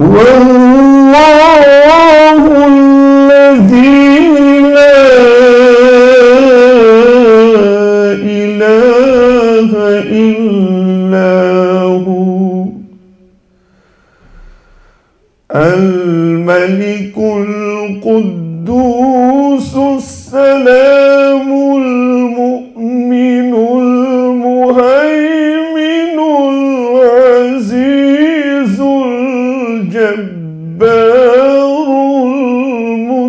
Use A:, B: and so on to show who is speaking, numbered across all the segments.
A: هو الله الذي لا إله إلا هو الملك القدوس السلام المؤمن المهيمن العزيز الجبار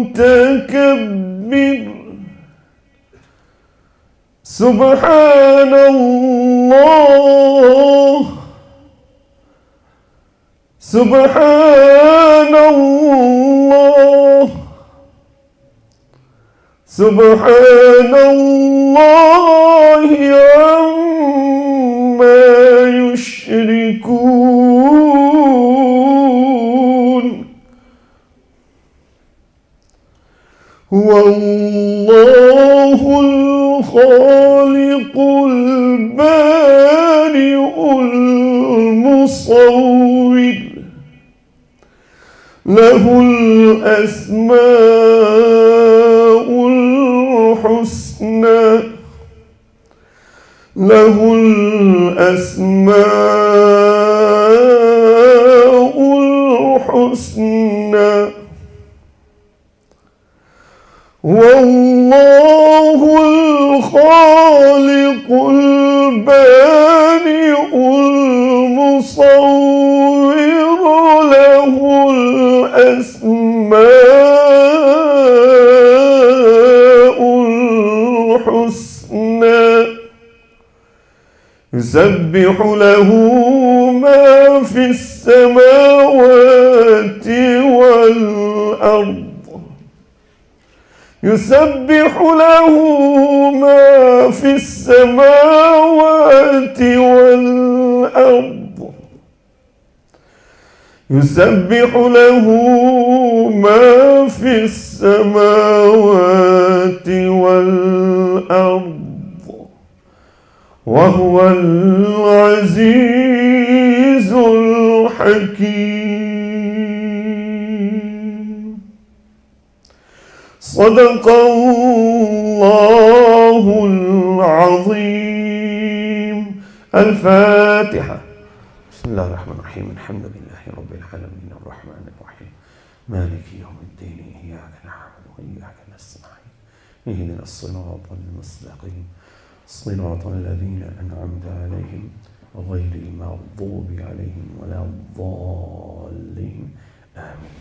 A: المتكبر سبحان الله سبحان الله سبحان الله عما يشركون هو الله الخالق البارئ المصور له الأسماء الحسنى له الأسماء الحسنى والله الخالق البارئ المصور له الأسماء الحسنى يسبح له ما في السماوات والأرض يسبح له ما في السماوات والأرض يسبح له ما في السماوات والأرض وهو العزيز الحكيم صدق الله العظيم. الفاتحة. بسم الله الرحمن الرحيم الحمد لله رب العالمين الرحمن الرحيم مالك يوم الدين إياك نعبد وإياك نستعين اهدنا الصراط المستقيم صراط الذين أنعمت عليهم غير المغضوب عليهم ولا الضالين آمين.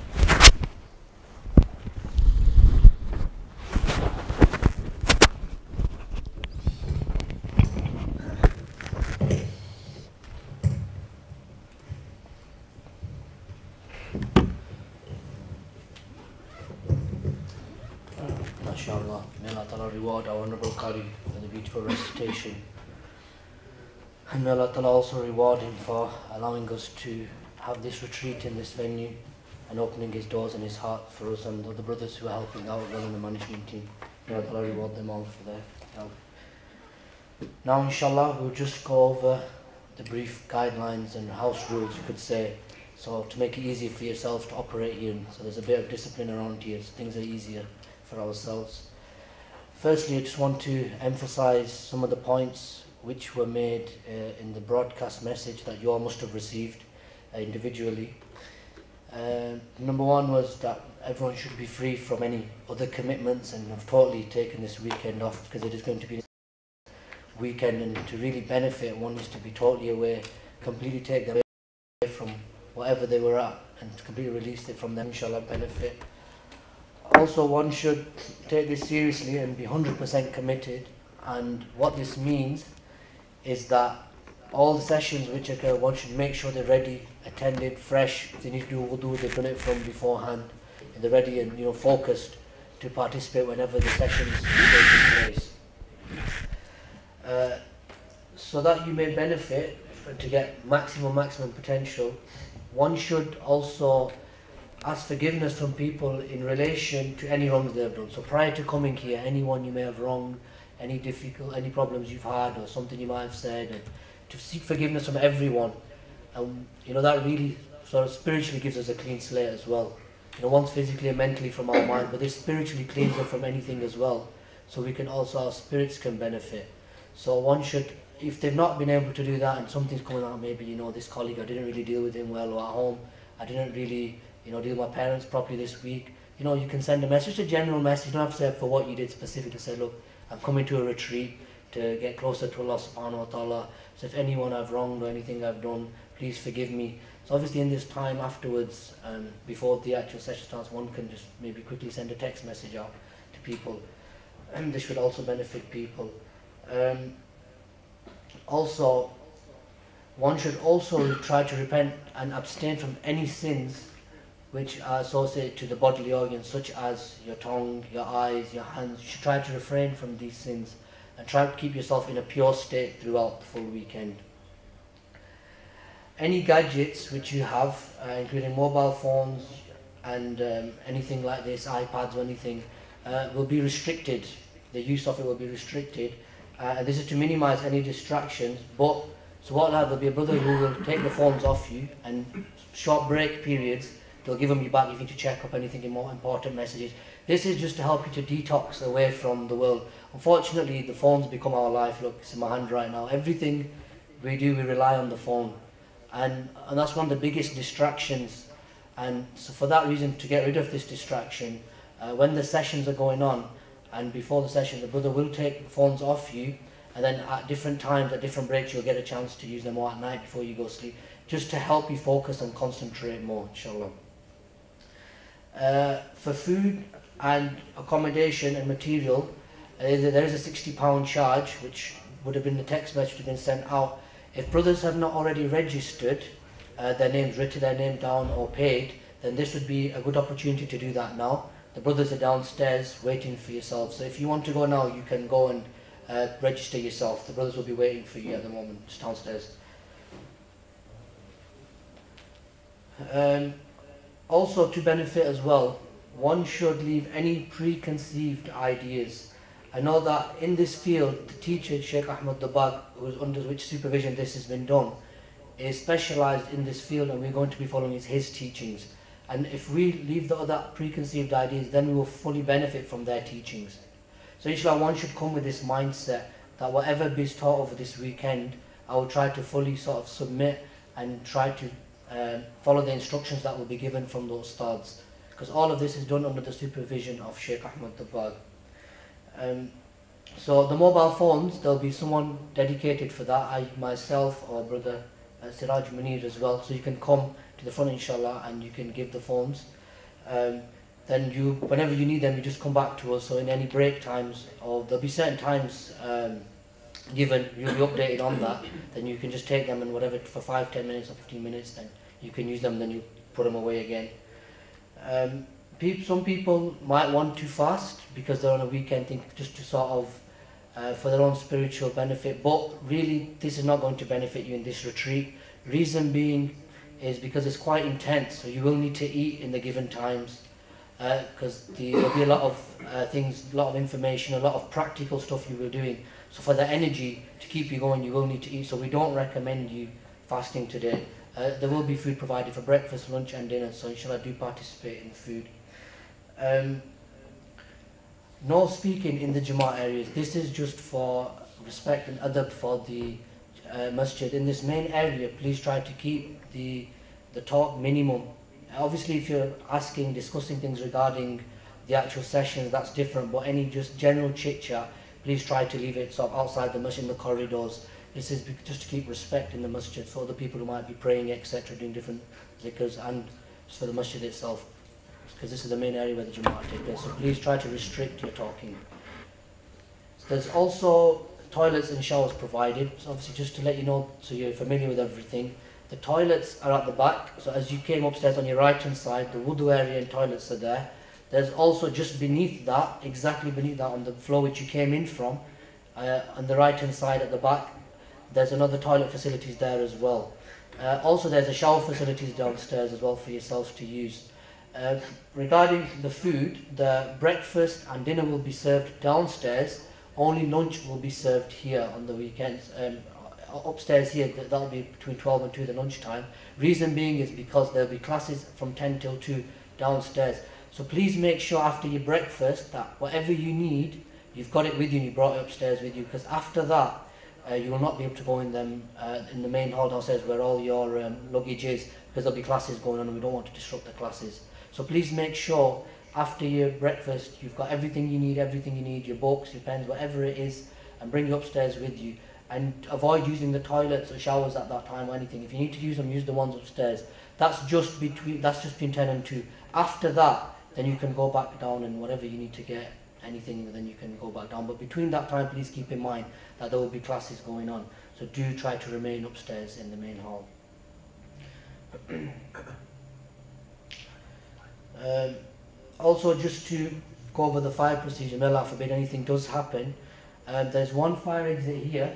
B: MashaAllah, may Allah Ta'ala reward our Honorable Qari for the beautiful recitation. And may Allah Ta'ala also reward him for allowing us to have this retreat in this venue and opening his doors and his heart for us and the brothers who are helping out well in the management team. May Allah Ta'ala reward them all for their help. Now inshallah we'll just go over the brief guidelines and house rules you could say, so to make it easier for yourself to operate here, so there's a bit of discipline around here, so things are easier for ourselves. Firstly, I just want to emphasize some of the points which were made in the broadcast message that you all must have received individually. Number one was that everyone should be free from any other commitments, and I've totally taken this weekend off because it is going to be a weekend, and to really benefit one is to be totally away, completely take them away from whatever they were at and completely release it from them, inshallah benefit. Also, one should take this seriously and be 100% committed, and what this means is that all the sessions which occur, one should make sure they're ready, attended, fresh. If they need to do wudu, they've done it from beforehand, and they're ready and focused to participate whenever the sessions take place. So that you may benefit to get maximum potential, one should also ask forgiveness from people in relation to any wrongs they have done. So prior to coming here, anyone you may have wronged, any problems you've had or something you might have said, and to seek forgiveness from everyone. And that really sort of spiritually gives us a clean slate as well. You know, once physically and mentally from our mind, but this spiritually cleans us from anything as well. So we can also, our spirits can benefit. So one should, if they've not been able to do that and something's coming out, maybe, you know, this colleague, I didn't really deal with him well, or at home, I didn't really, you know, deal with my parents properly this week, you know, you can send a message, a general message. You don't have to say for what you did specifically. Say, look, I'm coming to a retreat to get closer to Allah subhanahu wa ta'ala. So if anyone I've wronged or anything I've done, please forgive me. So obviously in this time afterwards, before the actual session starts, one can just maybe quickly send a text message out to people. And this should also benefit people. Also, one should also try to repent and abstain from any sins which are associated to the bodily organs, such as your tongue, your eyes, your hands. You should try to refrain from these sins and try to keep yourself in a pure state throughout the full weekend. Any gadgets which you have, including mobile phones and anything like this, iPads or anything, will be restricted. The use of it will be restricted. And this is to minimize any distractions. But so what there'll be a brother who will take the phones off you, and short break periods, they'll give them you back if you need to check up anything more important messages. This is just to help you to detox away from the world. Unfortunately, the phones become our life. Look, it's in my hand right now. Everything we do, we rely on the phone. And that's one of the biggest distractions. And so for that reason, to get rid of this distraction, when the sessions are going on, and before the session, the brother will take the phones off you, and then at different times, at different breaks, you'll get a chance to use them, or at night before you go to sleep, just to help you focus and concentrate more, inshallah. For food and accommodation and material, there is a £60 charge, which would have been the text message that have been sent out. If brothers have not already registered, their names, written their name down or paid, then this would be a good opportunity to do that now. The brothers are downstairs waiting for yourself. So if you want to go now, you can go and register yourself. The brothers will be waiting for you at the moment, just downstairs. Also, to benefit as well, one should leave any preconceived ideas. I know that in this field, the teacher, Sheikh Ahmad Dabag, under which supervision this has been done, is specialised in this field, and we're going to be following his teachings. And if we leave the other preconceived ideas, then we will fully benefit from their teachings. So inshallah, one should come with this mindset that whatever is taught over this weekend, I will try to fully sort of submit and try to follow the instructions that will be given from the Ustads. Because all of this is done under the supervision of Sheikh Ahmad Dabag. So the mobile phones, there'll be someone dedicated for that, I myself or brother Siraj Munir as well. So you can come to the front inshallah and you can give the phones. Then you, whenever you need them, you just come back to us. So in any break times, or there'll be certain times given, you'll be updated on that. Then you can just take them and whatever, for 5, 10 minutes or 15 minutes, then you can use them, then you put them away again. Some people might want to fast because they're on a weekend thing, just to sort of for their own spiritual benefit, but really this is not going to benefit you in this retreat. Reason being is because it's quite intense, so you will need to eat in the given times, because there'll be a lot of things, a lot of information, a lot of practical stuff you will be doing. So for the energy to keep you going, you will need to eat. So we don't recommend you fasting today. There will be food provided for breakfast, lunch and dinner, so inshallah do participate in food. No speaking in the Jamaat areas. This is just for respect and adab for the masjid. In this main area, please try to keep the talk minimum. Obviously, if you're asking, discussing things regarding the actual sessions, that's different, but any just general chit-chat, please try to leave it sort of outside the masjid, in the corridors. This is just to keep respect in the masjid for the people who might be praying, etc., doing different zikrs, and for the masjid itself, because this is the main area where the Jumu'ah takes place. So please try to restrict your talking. So there's also toilets and showers provided. So obviously, just to let you know, so you're familiar with everything, the toilets are at the back. So as you came upstairs on your right hand side, the wudu area and toilets are there. There's also just beneath that, exactly beneath that, on the floor which you came in from, on the right hand side at the back, there's another toilet facilities there as well. Also there's a shower facilities downstairs as well for yourselves to use. Regarding the food, the breakfast and dinner will be served downstairs. Only lunch will be served here on the weekends, upstairs here, that'll be between 12 and 2, the lunchtime. Reason being is because there'll be classes from 10 till 2 downstairs. So please make sure after your breakfast that whatever you need, you've got it with you and you brought it upstairs with you, because after that, you will not be able to go in them in the main hall downstairs where all your luggage is, because there'll be classes going on and we don't want to disrupt the classes. So please make sure after your breakfast you've got everything you need, your books, your pens, whatever it is, and bring it upstairs with you. And avoid using the toilets or showers at that time or anything. If you need to use them, use the ones upstairs. That's just between 10 and 2. After that, then you can go back down and whatever you need to get, anything, then you can go back down. But between that time, please keep in mind that there will be classes going on. So do try to remain upstairs in the main hall. Also, just to go over the fire procedure, may Allah forbid anything does happen, there's one fire exit here,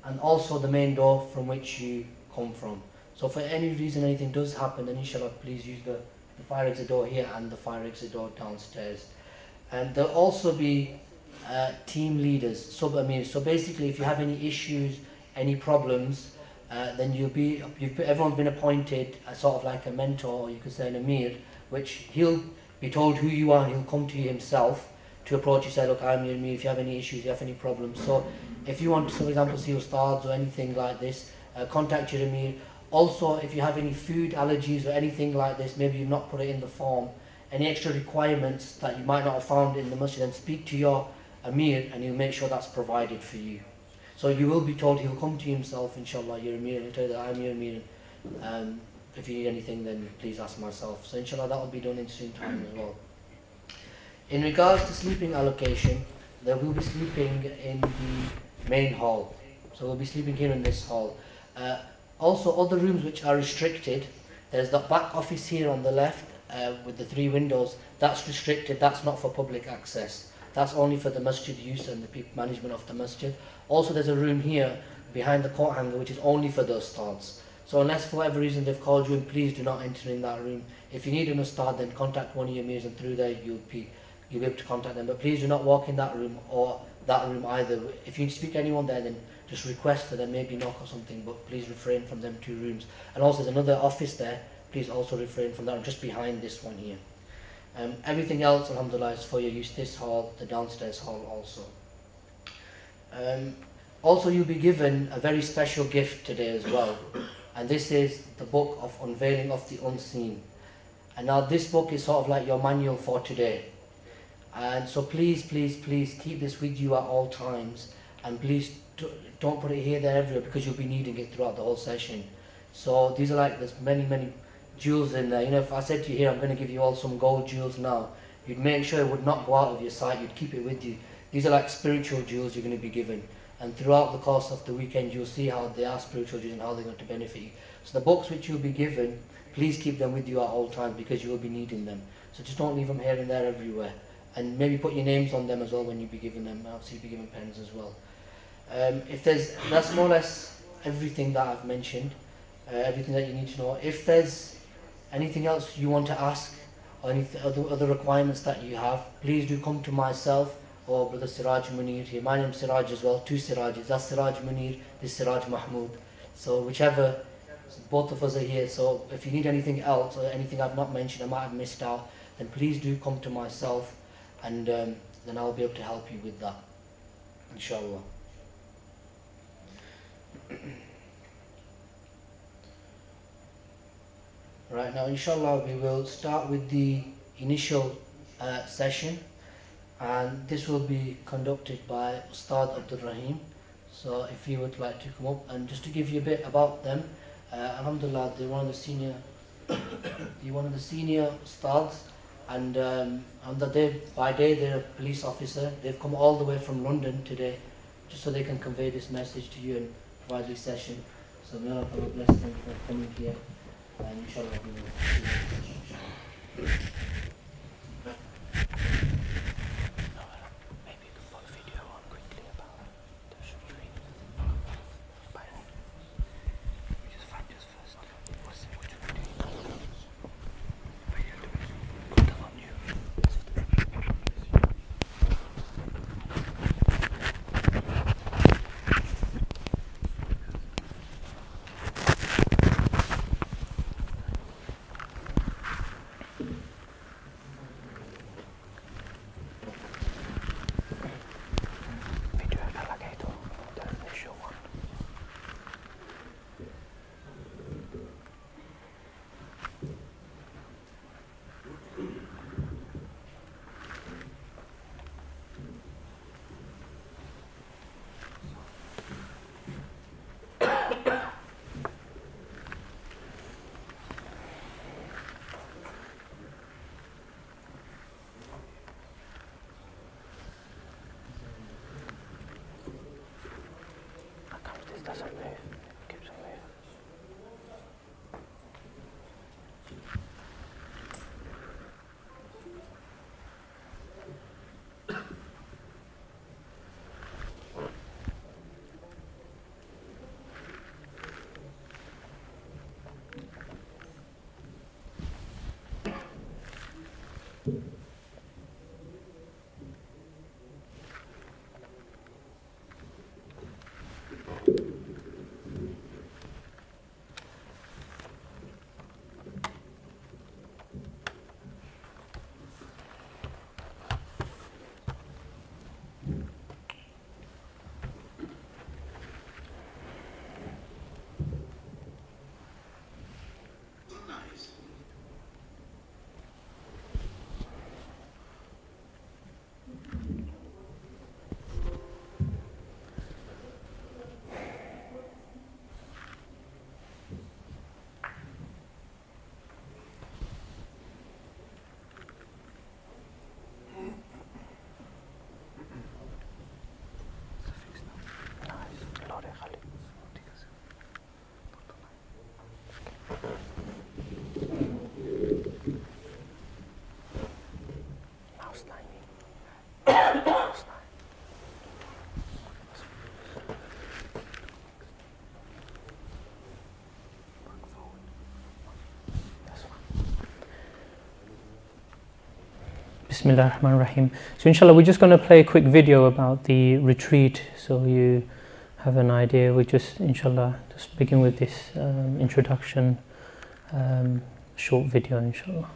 B: and also the main door from which you come from. So for any reason anything does happen, then inshallah please use the fire exit door here and the fire exit door downstairs. And there'll also be team leaders, sub-amirs. So basically if you have any issues, any problems, then everyone's been appointed as sort of like a mentor, or you could say an amir, which he'll be told who you are and he'll come to you himself to approach you, say, look, I'm your amir, if you have any issues, if you have any problems. So if you want to, for example, see Ustaads or anything like this, contact your amir. Also, if you have any food allergies or anything like this, maybe you've not put it in the form, any extra requirements that you might not have found in the masjid, then speak to your amir and he'll make sure that's provided for you. So you will be told, he'll come to you himself, inshallah, your amir, and he'll tell you that I'm your amir. If you need anything, then please ask myself. So inshallah, that will be done in soon time as well. In regards to sleeping allocation, there will be sleeping in the main hall. So we'll be sleeping here in this hall. Also, other rooms which are restricted, there's the back office here on the left with the 3 windows. That's restricted, that's not for public access. That's only for the masjid use and the management of the masjid. Also, there's a room here behind the coat hanger which is only for the ustads. So unless for whatever reason they've called you in, please do not enter in that room. If you need an ustad, then contact one of your amirs and through there you'll be able to contact them. But please do not walk in that room or that room either. If you speak to anyone there, then just request for them, maybe knock or something, but please refrain from them 2 rooms. And also there's another office there, please also refrain from that, just behind this one here. Everything else, alhamdulillah, is for your use, this hall, the downstairs hall also. Also you'll be given a very special gift today as well, and this is the book of Unveiling of the Unseen. And now this book is sort of like your manual for today. And so please, please, please keep this with you at all times, and please don't put it here, there, everywhere, because you'll be needing it throughout the whole session. So these are like, there's many, many jewels in there. You know, if I said to you here, I'm going to give you all some gold jewels now, you'd make sure it would not go out of your sight, you'd keep it with you. These are like spiritual jewels you're going to be given. And throughout the course of the weekend, you'll see how they are spiritual jewels and how they're going to benefit you. So the books which you'll be given, please keep them with you at all times, because you will be needing them. So just don't leave them here and there everywhere. And maybe put your names on them as well when you be given them. Obviously, you'll be given pens as well. That's more or less everything that I've mentioned, everything that you need to know. If there's anything else you want to ask, or any other requirements that you have, please do come to myself or Brother Siraj Munir here. My name's Siraj as well, 2 Sirajes. That's Siraj Munir, this Siraj Mahmood. So whichever, both of us are here. So if you need anything else or anything I've not mentioned, I might have missed out, then please do come to myself, and then I'll be able to help you with that, inshallah. Right, now inshallah we will start with the initial session, and this will be conducted by Ustaad Abdul Raheem. So if you would like to come up, and just to give you a bit about them, alhamdulillah, they're one of the senior Ustaads, and by day they're a police officer. They've come all the way from London today just so they can convey this message to you and provide this session. So may Allah bless them for coming here, and inshallah we will see you. Maybe you can put a video on quickly about the shooting. We just find this first. What should we do? Put them on you.
C: Bismillahirrahmanirrahim. So inshallah, we're just going to play a quick video about the retreat, so you have an idea. We just, inshallah, just begin with this introduction, short video, inshallah.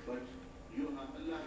D: But you have Allah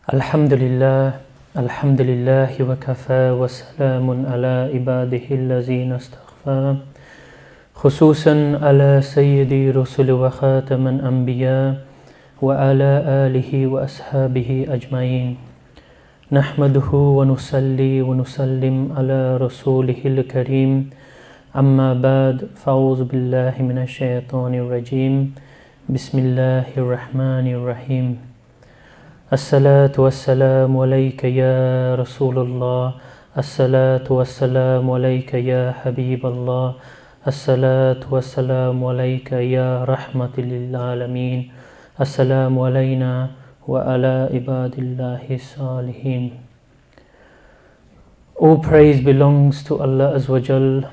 C: Alhamdulillah, Alhamdulillah wa kafa wa salamun ala ibadihi allazina astaghfa. Khususan ala sayyidi rusul wa khataman anbiya wa ala alihi wa ashabihi ajma'in. Nahmaduhu wa nusalli wa nusallim ala rasulihil kareem. Amma ba'd, fa'udhu billahi minash shaitanir rajim. Bismillahir rahmanir rahim. As-salatu was-salamu alayka ya Rasulullah. As-salatu was-salamu alayka ya Habiballah. As-salatu was-salamu alayka ya rahmatil lil alameen. As-salamu alayna wa ala ibadillahi salihin. All praise belongs to Allah Azza wa Jal,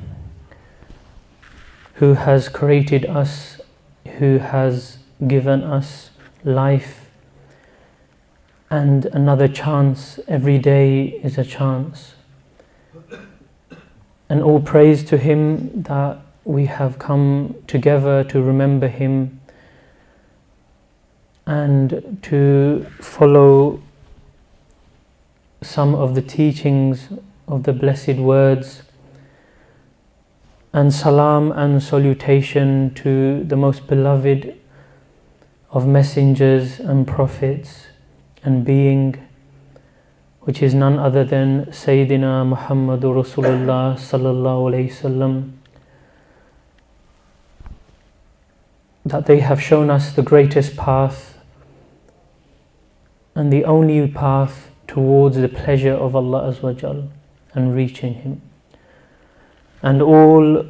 C: who has created us, who has given us life and another chance. Every day is a chance. And all praise to Him that we have come together to remember Him and to follow some of the teachings of the blessed words. And salam and salutation to the most beloved of messengers and prophets and being, which is none other than Sayyidina Muhammadur Rasulullah sallallahu alayhi wasallam, that they have shown us the greatest path and the only path towards the pleasure of Allah Azza wa Jal and reaching Him. And all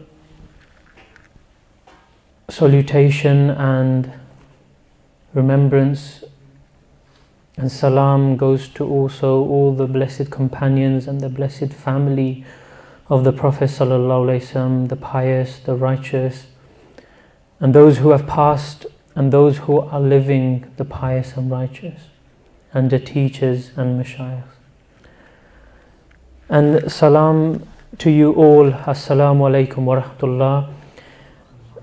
C: salutation and remembrance and salam goes to also all the blessed companions and the blessed family of the Prophet sallallahu alaihi wasallam, the pious, the righteous, and those who have passed and those who are living, the pious and righteous, and the teachers and mashayikh. And salam to you all. Assalamu alaikum wa rahmatullah.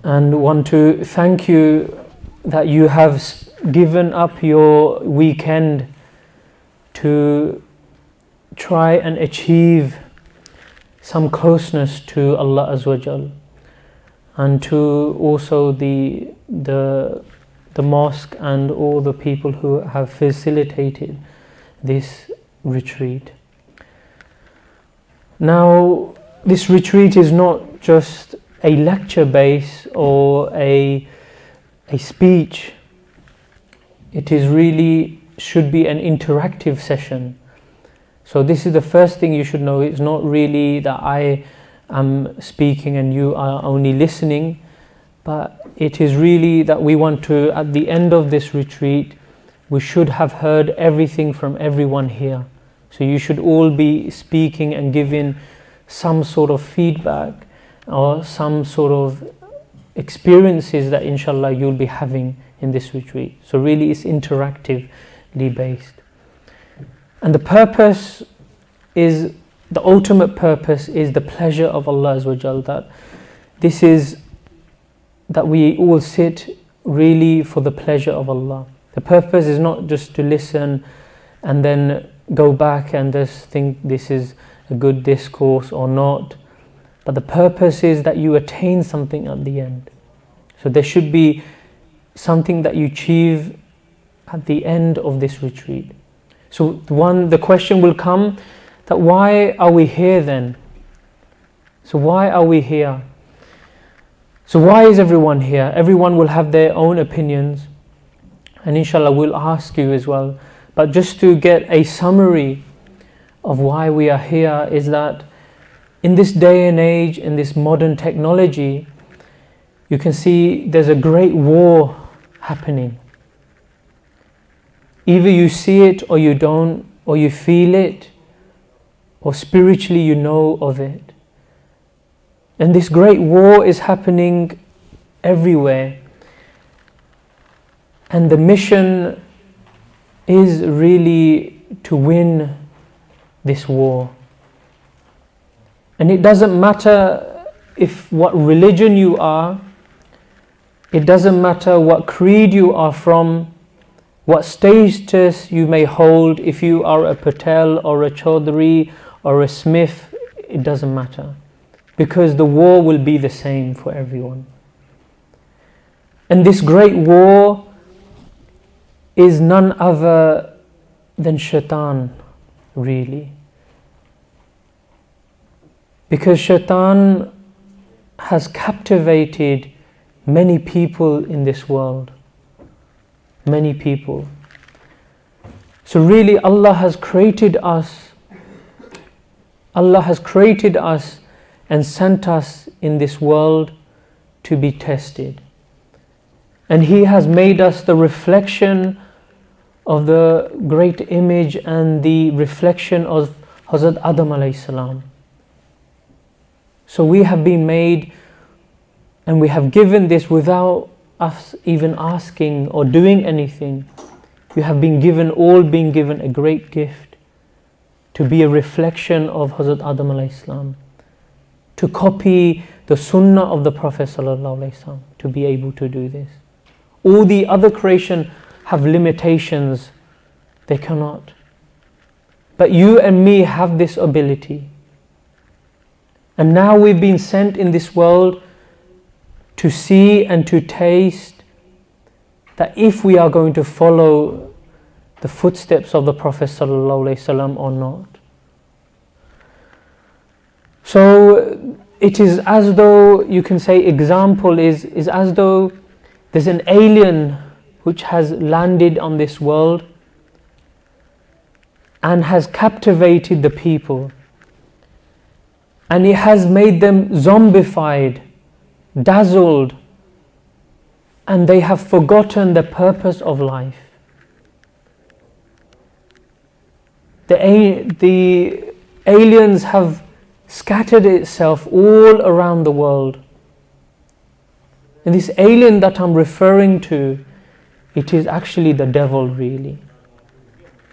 C: And want to thank you that you have given up your weekend to try and achieve some closeness to Allah Azza wa Jal, and to also the mosque and all the people who have facilitated this retreat. Now, this retreat is not just a lecture base or a speech. It is really should be an interactive session. So this is the first thing you should know. It's not really that I am speaking and you are only listening, but it is really that we want to, at the end of this retreat, we should have heard everything from everyone here. So you should all be speaking and giving some sort of feedback or some sort of experiences that inshallah you'll be having in this retreat. So really it's interactively based. And the purpose is, the ultimate purpose is the pleasure of Allah Azza wa Jal, that this is, that we all sit really for the pleasure of Allah. The purpose is not just to listen and then go back and just think this is a good discourse or not, but the purpose is that you attain something at the end. So there should be something that you achieve at the end of this retreat. So the question will come that why are we here then? So why are we here? So why is everyone here? Everyone will have their own opinions, and inshallah we'll ask you as well. But just to get a summary of why we are here is that in this day and age, in this modern technology, you can see there's a great war happening. Either you see it or you don't, or you feel it, or spiritually you know of it. And this great war is happening everywhere. And the mission is really to win this war. And it doesn't matter if what religion you are, it doesn't matter what creed you are from, what status you may hold, if you are a Patel or a Chaudhry or a Smith, it doesn't matter, because the war will be the same for everyone. And this great war is none other than shaitan, really. Because shaitan has captivated many people in this world. Many people. So really Allah has created us. Allah has created us and sent us in this world to be tested. And He has made us the reflection of the great image and the reflection of Hazrat Adam alayhi salam. So we have been made, and we have given this without us even asking or doing anything. We have been given, all been given a great gift to be a reflection of Hazrat Adam alayhi salam, to copy the sunnah of the Prophet sallallahu alaihi wasallam, to be able to do this. All the other creation have limitations, they cannot. But you and me have this ability. And now we've been sent in this world to see and to taste that if we are going to follow the footsteps of the Prophet sallallahu alaihi wasallam or not. So it is as though, you can say, example is as though there's an alien which has landed on this world and has captivated the people, and it has made them zombified, dazzled, and they have forgotten the purpose of life. The aliens have scattered itself all around the world. And this alien that I'm referring to, it is actually the devil, really.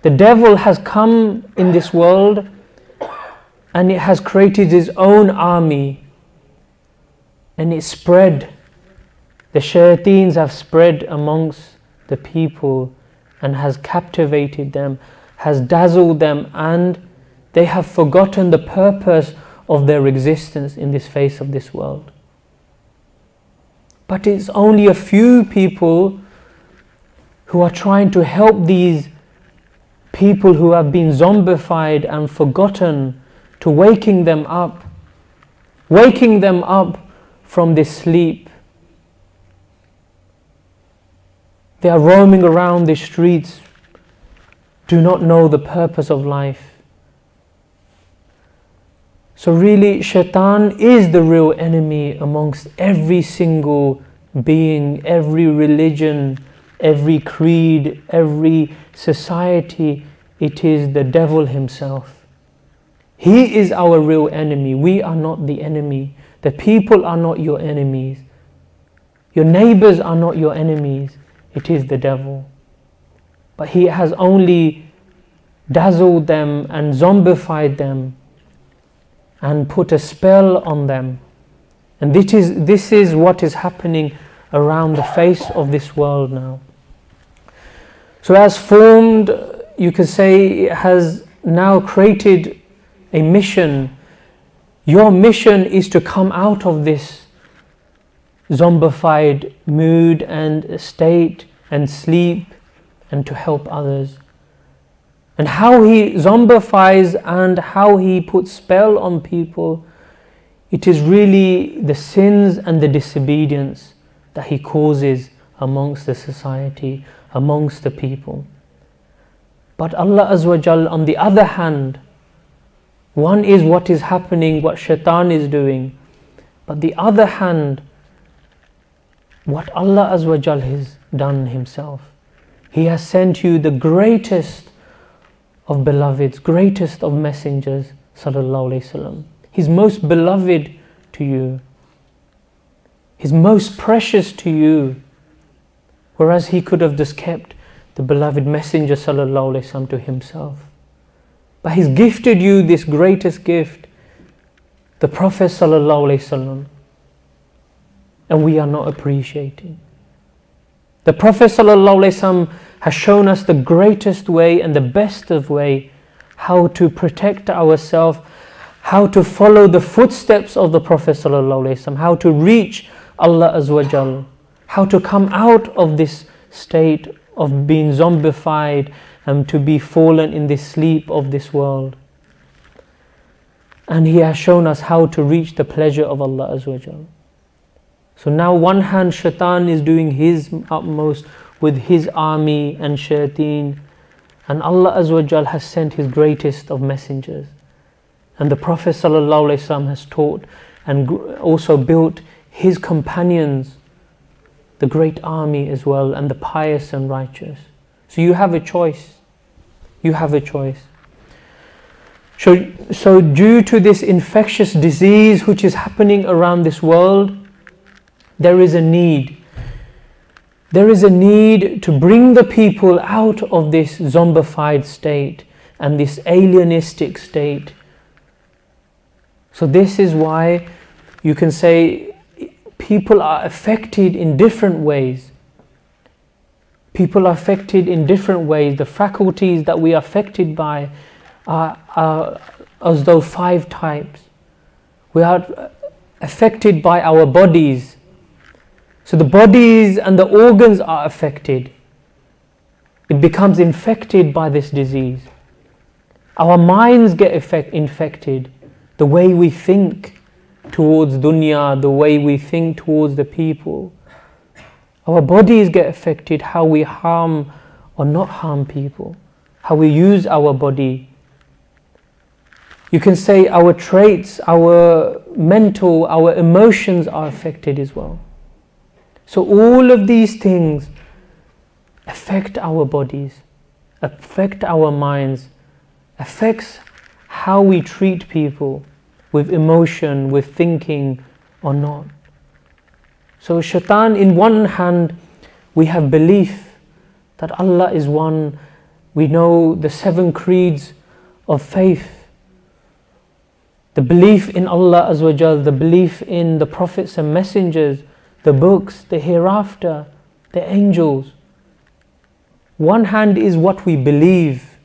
C: The devil has come in this world and it has created his own army, and it spread. The shayateens have spread amongst the people and has captivated them, has dazzled them, and they have forgotten the purpose of their existence in this face of this world. But it's only a few people who are trying to help these people who have been zombified and forgotten, to waking them up from this sleep. They are roaming around the streets, do not know the purpose of life. So really, shaitan is the real enemy amongst every single being, every religion, every creed, every society. It is the devil himself. He is our real enemy. We are not the enemy. The people are not your enemies. Your neighbors are not your enemies. It is the devil. But he has only dazzled them and zombified them and put a spell on them. And this is what is happening around the face of this world now. So as formed, you could say, it has now created a mission. Your mission is to come out of this zombified mood and state and sleep, and to help others. And how he zombifies and how he puts spell on people, it is really the sins and the disobedience that he causes amongst the society, amongst the people. But Allah Azza wa Jal, on the other hand, one is what is happening, what shaitan is doing, but the other hand, what Allah Azza wa Jal has done himself. He has sent you the greatest of beloveds, greatest of messengers, sallallahu alaihi wasallam. He's most beloved to you. He's most precious to you. Whereas he could have just kept the beloved messenger, sallallahu alaihi wasallam, to himself. But he's gifted you this greatest gift, the Prophet sallallahu alaihi wasallam, and we are not appreciating. The Prophet sallallahu alaihi wasallam has shown us the greatest way and the best of way how to protect ourselves, how to follow the footsteps of the Prophet ﷺ, how to reach Allah Azza wa Jal, how to come out of this state of being zombified and to be fallen in this sleep of this world. And He has shown us how to reach the pleasure of Allah Azza wa Jal. So now one hand shaitan is doing his utmost with his army and shayateen, and Allah Azza wa Jal has sent His greatest of messengers. And the Prophet ﷺ has taught and also built his companions, the great army as well, and the pious and righteous. So you have a choice. You have a choice. So due to this infectious disease which is happening around this world, there is a need. There is a need to bring the people out of this zombified state and this alienistic state. So this is why you can say people are affected in different ways. People are affected in different ways. The faculties that we are affected by are as though 5 types. We are affected by our bodies. So the bodies and the organs are affected. It becomes infected by this disease. Our minds get infected. The way we think towards dunya, the way we think towards the people. Our bodies get affected, how we harm or not harm people, how we use our body. You can say our traits, our mental, our emotions are affected as well. So all of these things affect our bodies, affect our minds, affects how we treat people with emotion, with thinking or not. So shaitan, in one hand, we have belief that Allah is one. We know the 7 creeds of faith. The belief in Allah Azza wa Jal, the belief in the prophets and messengers, the books, the hereafter, the angels. One hand is what we believe,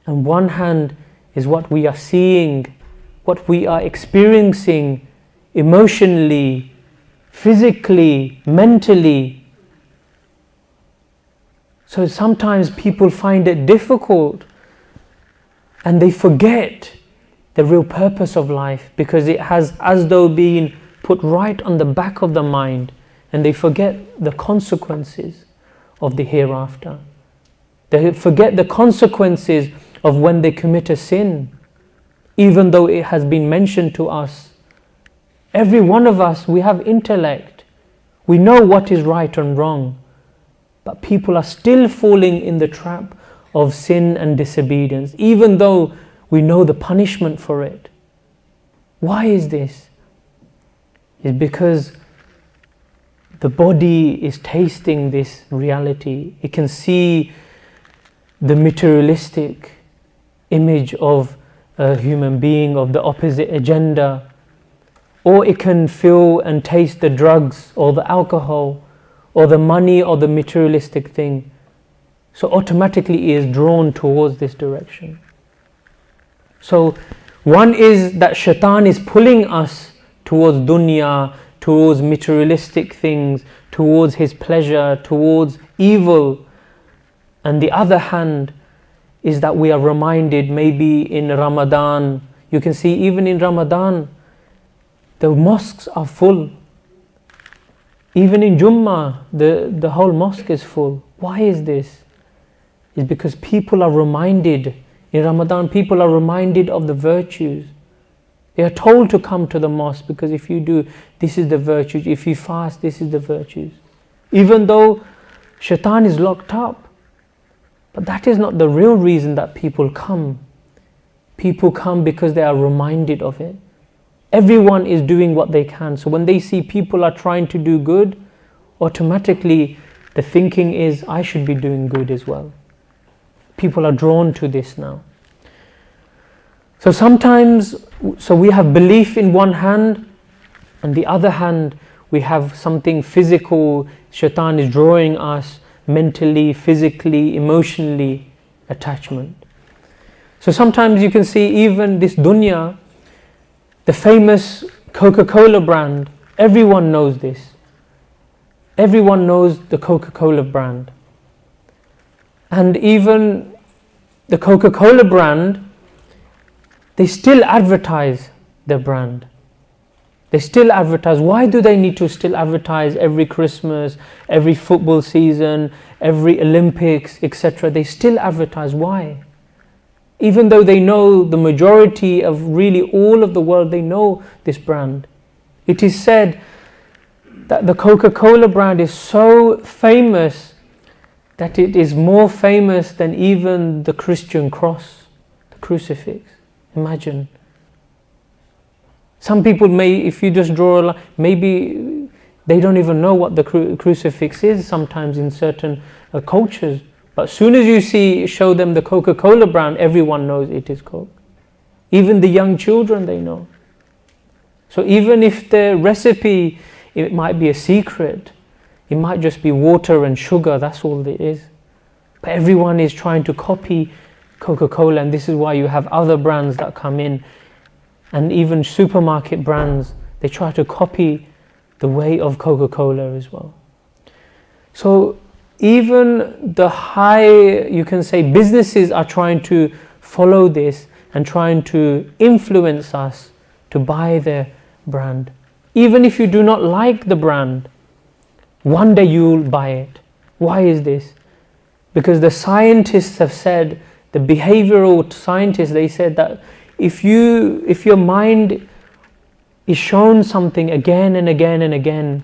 C: and one hand is what we are seeing, what we are experiencing emotionally, physically, mentally. So sometimes people find it difficult and they forget the real purpose of life because it has as though been put right on the back of the mind, and they forget the consequences of the hereafter. They forget the consequences of when they commit a sin, even though it has been mentioned to us. Every one of us, we have intellect. We know what is right and wrong, but people are still falling in the trap of sin and disobedience, even though we know the punishment for it. Why is this? It's because the body is tasting this reality. It can see the materialistic image of a human being of the opposite agenda, or it can feel and taste the drugs or the alcohol or the money or the materialistic thing. So automatically it is drawn towards this direction. So one is that shaitan is pulling us towards dunya, towards materialistic things, towards his pleasure, towards evil. And the other hand is that we are reminded, maybe in Ramadan, you can see even in Ramadan, the mosques are full. Even in Jummah, the whole mosque is full. Why is this? It's because people are reminded, in Ramadan, people are reminded of the virtues. They are told to come to the mosque because if you do, this is the virtues. If you fast, this is the virtues. Even though shaitan is locked up. But that is not the real reason that people come. People come because they are reminded of it. Everyone is doing what they can. So when they see people are trying to do good, automatically the thinking is, I should be doing good as well. People are drawn to this now. So sometimes, we have belief in one hand, and the other hand we have something physical. Shaitan is drawing us, mentally, physically, emotionally attachment. So sometimes you can see even this dunya, the famous Coca-Cola brand, everyone knows this. Everyone knows the Coca-Cola brand. And even the Coca-Cola brand, they still advertise their brand. They still advertise. Why do they need to still advertise every Christmas, every football season, every Olympics, etc.? They still advertise. Why? Even though they know the majority of really all of the world, they know this brand. It is said that the Coca-Cola brand is so famous that it is more famous than even the Christian cross, the crucifix. Imagine. Some people may, if you just draw a line, maybe they don't even know what the crucifix is sometimes in certain cultures. But as soon as you show them the Coca-Cola brand, everyone knows it is Coke. Even the young children, they know. So even if the recipe, it might be a secret, it might just be water and sugar, that's all it is. But everyone is trying to copy Coca-Cola, and this is why you have other brands that come in, and even supermarket brands, they try to copy the way of Coca-Cola as well. So even the high, you can say, businesses are trying to follow this and trying to influence us to buy their brand. Even if you do not like the brand, one day you will buy it. Why is this? Because the scientists have said, the behavioral scientists, they said that if your mind is shown something again and again and again,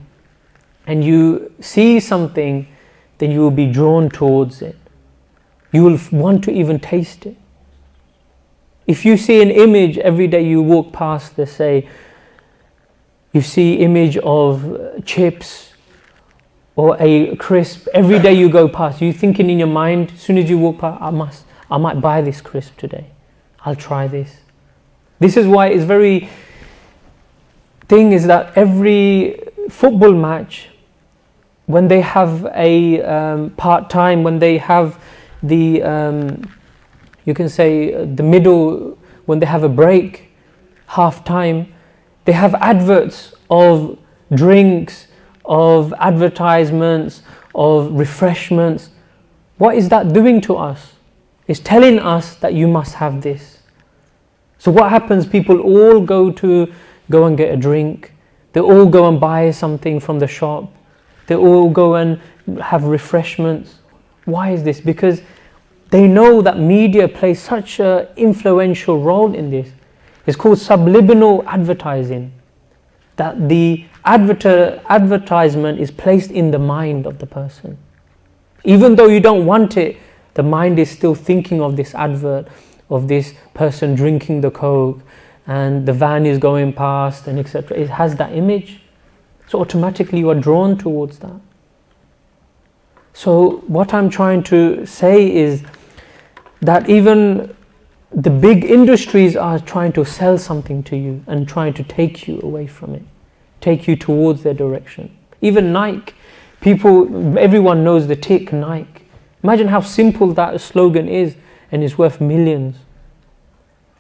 C: and you see something, then you will be drawn towards it. You will want to even taste it. If you see an image every day you walk past, let's say, you see image of chips or a crisp, every day you go past, you thinking in your mind, as soon as you walk past, I might buy this crisp today. I'll try this. This is why it's very thing is that every football match, when they have a part-time, when they have the, you can say the middle, when they have a break, half-time, they have adverts of drinks, of advertisements, of refreshments. What is that doing to us? It's telling us that you must have this. So what happens? People all go and get a drink. They all go and buy something from the shop. They all go and have refreshments. Why is this? Because they know that media plays such an influential role in this. It's called subliminal advertising. That the advertisement is placed in the mind of the person. Even though you don't want it, the mind is still thinking of this advert, of this person drinking the Coke, and the van is going past, and etc. It has that image. So automatically you are drawn towards that. So what I'm trying to say is that even the big industries are trying to sell something to you and trying to take you away from it, take you towards their direction. Even Nike, everyone knows the tick Nike. Imagine how simple that slogan is, and it's worth millions.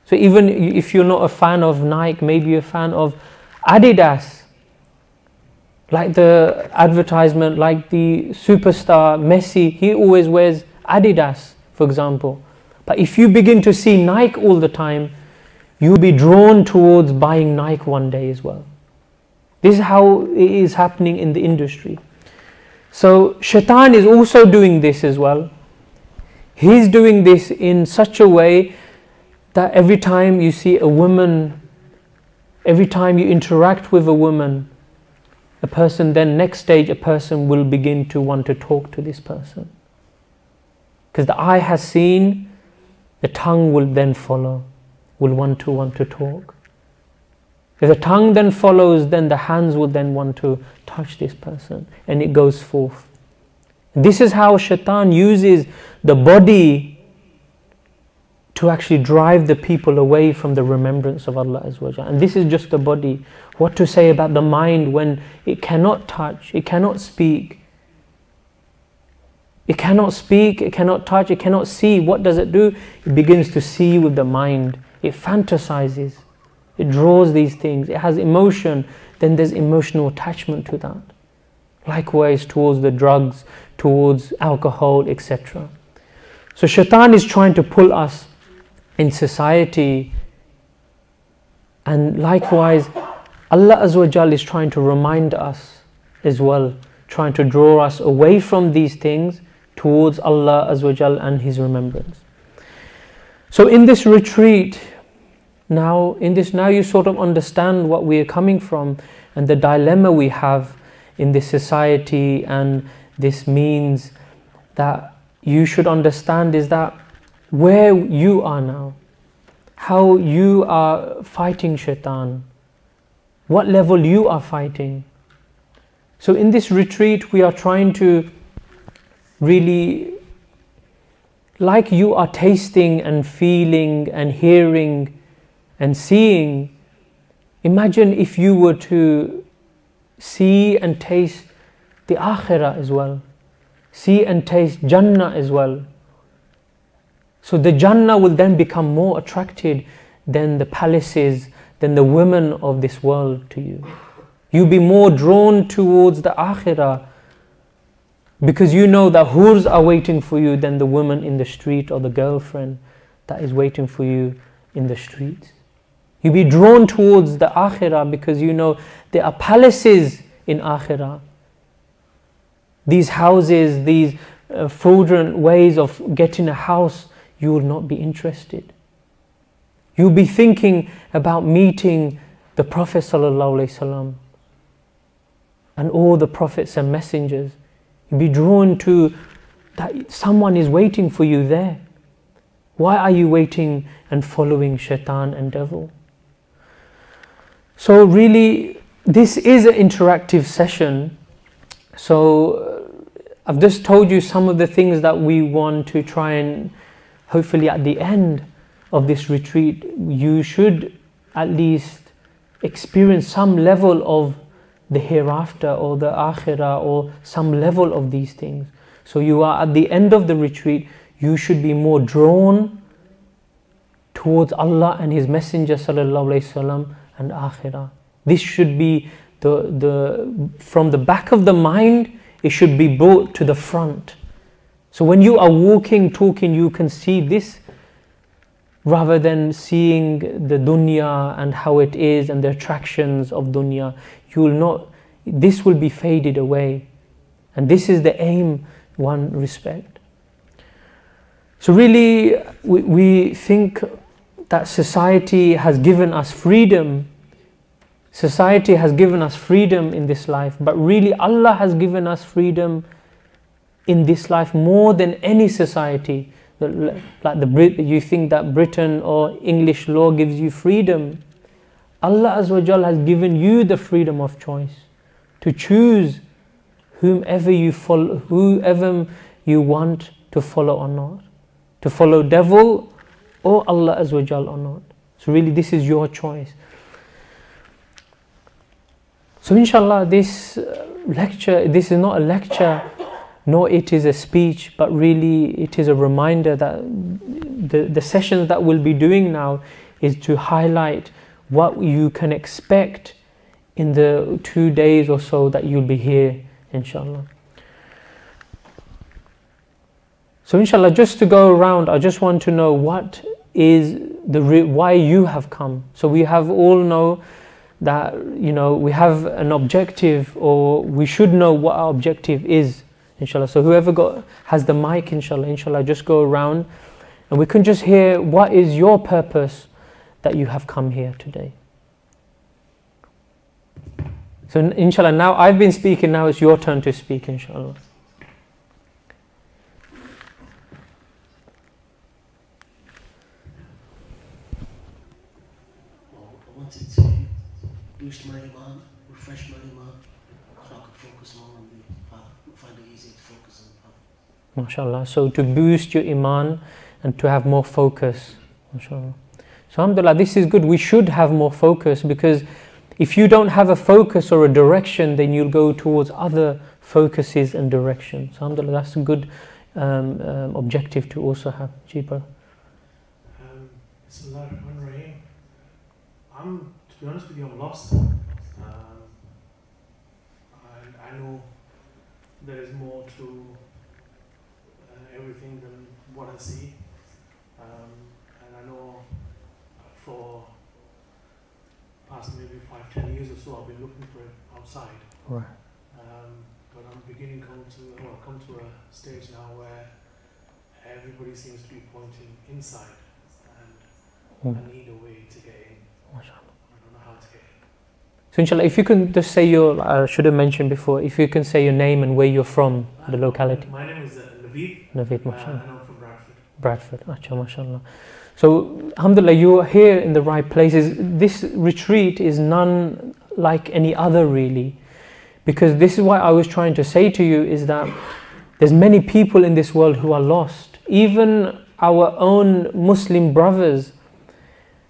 C: So even if you're not a fan of Nike, maybe you're a fan of Adidas. Like the advertisement, like the superstar Messi, he always wears Adidas, for example. But if you begin to see Nike all the time, you'll be drawn towards buying Nike one day as well. This is how it is happening in the industry. So Shaitan is also doing this as well. He's doing this in such a way that every time you see a woman, every time you interact with a woman, a person, then next stage a person will begin to want to talk to this person. Because the eye has seen, the tongue will then follow, will want to talk. If the tongue then follows, then the hands will then want to touch this person, and it goes forth. And this is how Shaitan uses the body to actually drive the people away from the remembrance of Allah Azza wa Jalla. And this is just the body. What to say about the mind when it cannot touch, it cannot speak, It cannot speak, it cannot touch, it cannot see. What does it do? It begins to see with the mind. It fantasizes. It draws these things. It has emotion. Then there's emotional attachment to that. Likewise towards the drugs, towards alcohol, etc. So shaitan is trying to pull us in society, and likewise Allah Azza wa Jal is trying to remind us as well, trying to draw us away from these things towards Allah Azza wa Jal and His remembrance. So in this retreat, now you sort of understand what we are coming from and the dilemma we have in this society, and this means that you should understand is that where you are now, how you are fighting shaitan, what level you are fighting. So in this retreat we are trying to really, like you are tasting and feeling and hearing and seeing, imagine if you were to see and taste the akhirah as well, see and taste Jannah as well. So the Jannah will then become more attracted than the palaces, than the women of this world to you. You'll be more drawn towards the akhirah because you know that hurs are waiting for you than the woman in the street or the girlfriend that is waiting for you in the streets. You'll be drawn towards the akhirah because you know there are palaces in akhirah. These houses, these fraudulent ways of getting a house, you will not be interested. You'll be thinking about meeting the Prophet ﷺ and all the prophets and messengers. You'll be drawn to that someone is waiting for you there. Why are you waiting and following shaitan and devil? So really, this is an interactive session. So I've just told you some of the things that we want to try and hopefully at the end of this retreat, you should at least experience some level of the hereafter or the akhirah or some level of these things. So you are at the end of the retreat, you should be more drawn towards Allah and His Messenger sallallahu alaihi wasallam and akhirah. This should be from the back of the mind, it should be brought to the front. So when you are walking, talking, you can see this rather than seeing the dunya and how it is and the attractions of dunya. You will not, this will be faded away. And this is the aim, one respect. So really, we think that society has given us freedom. Society has given us freedom in this life, but really Allah has given us freedom in this life more than any society. Like you think that Britain or English law gives you freedom. Allah Azza wa Jal has given you the freedom of choice to choose whomever you follow, whoever you want to follow or not, to follow devil or Allah Azza wa Jal or not. So really, this is your choice. So inshallah, this lecture, this is not a lecture, nor it is a speech, but really it is a reminder that the sessions that we'll be doing now is to highlight what you can expect in the 2 days or so that you'll be here, inshallah. So inshallah, just to go around, I just want to know what is why you have come. So we have all know that, you know, we have an objective, or we should know what our objective is, inshallah. So whoever has the mic, inshallah, just go around and we can just hear what is your purpose that you have come here today. So inshallah, now I've been speaking, now it's your turn to speak, inshallah.
D: I wanted to boost my iman, refresh my iman, so I could focus more on the path, find it easier to focus on the path.
C: MashaAllah. So to boost your iman and to have more focus, MashaAllah. So alhamdulillah, this is good. We should have more focus, because if you don't have a focus or a direction, then you'll go towards other focuses and directions. So alhamdulillah, that's good objective to also have? Jeeper?
A: Raheem. To be honest with you, I'm lost. I know there is more to everything than what I see. And I know for past maybe 5-10 years or so, I've been looking for it outside.
C: Right.
A: But I'm beginning to come to a stage now where everybody seems to be pointing inside, and I need a way to get in.
C: MashaAllah.
A: I don't know how to get in.
C: So inshallah, if you can just say your, I should have mentioned before, if you can say your name and where you're from, the locality.
A: My name is Naveed.
C: Naveed, mashallah.
A: And I'm from Bradford.
C: Bradford, mashallah. So, alhamdulillah, you are here in the right places. This retreat is none like any other, really. Because this is what I was trying to say to you, is that there's many people in this world who are lost. Even our own Muslim brothers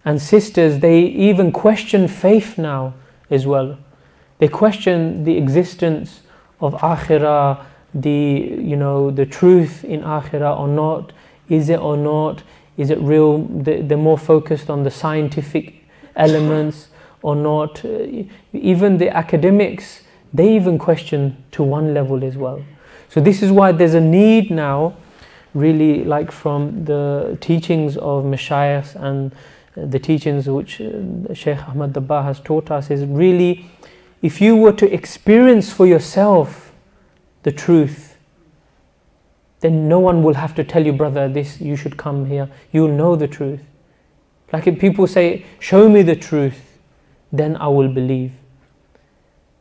C: and sisters, they even question faith now as well. They question the existence of akhirah, the truth in akhirah or not. Is it or not? Is it real? They're more focused on the scientific elements or not. Even the academics, they even question to one level as well. So this is why there's a need now, really, like from the teachings of Mashayikh and the teachings which Shaykh Ahmad Dabbagh has taught us, is really, if you were to experience for yourself the truth, then no one will have to tell you, brother, this, you should come here. You'll know the truth. Like if people say, show me the truth, then I will believe.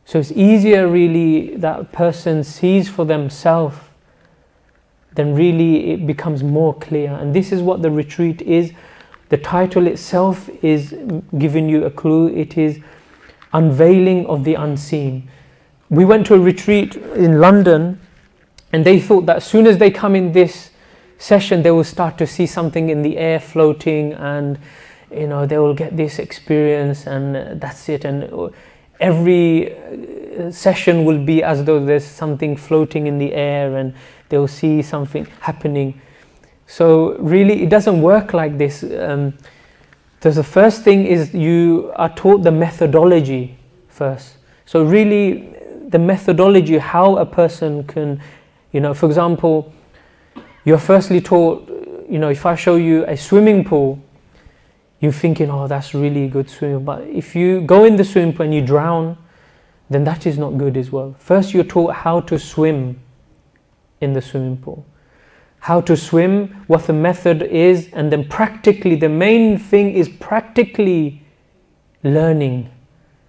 C: So it's easier really that a person sees for themselves, then really it becomes more clear. And this is what the retreat is. The title itself is giving you a clue. It is Unveiling of the Unseen. We went to a retreat in London, and they thought that as soon as they come in this session, they will start to see something in the air floating, and they will get this experience, and that's it. And every session will be as though there's something floating in the air, and they'll see something happening. So really it doesn't work like this. So the first thing is you are taught the methodology first. So really the methodology, how a person can, for example, you're firstly taught, if I show you a swimming pool, you're thinking, oh, that's really good swimming. But if you go in the swimming pool and you drown, then that is not good as well. First you're taught how to swim in the swimming pool. How to swim, what the method is, and then practically, the main thing is practically learning.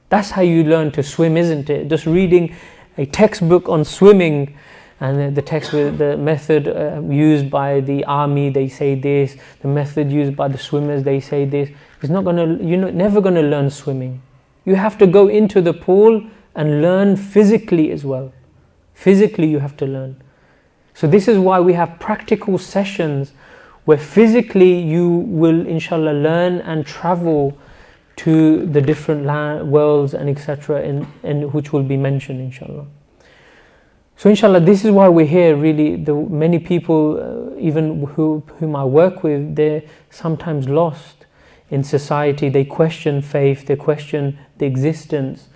C: That's how you learn to swim, isn't it? Just reading a textbook on swimming, and the method used by the army, they say this. The method used by the swimmers, they say this. You're never going to learn swimming. You have to go into the pool and learn physically as well. Physically you have to learn. So this is why we have practical sessions where physically you will inshallah learn and travel to the different worlds and etc. and which will be mentioned inshallah. So inshallah, this is why we're here really. Many people, even whom I work with, they're sometimes lost in society. They question faith, they question the existence.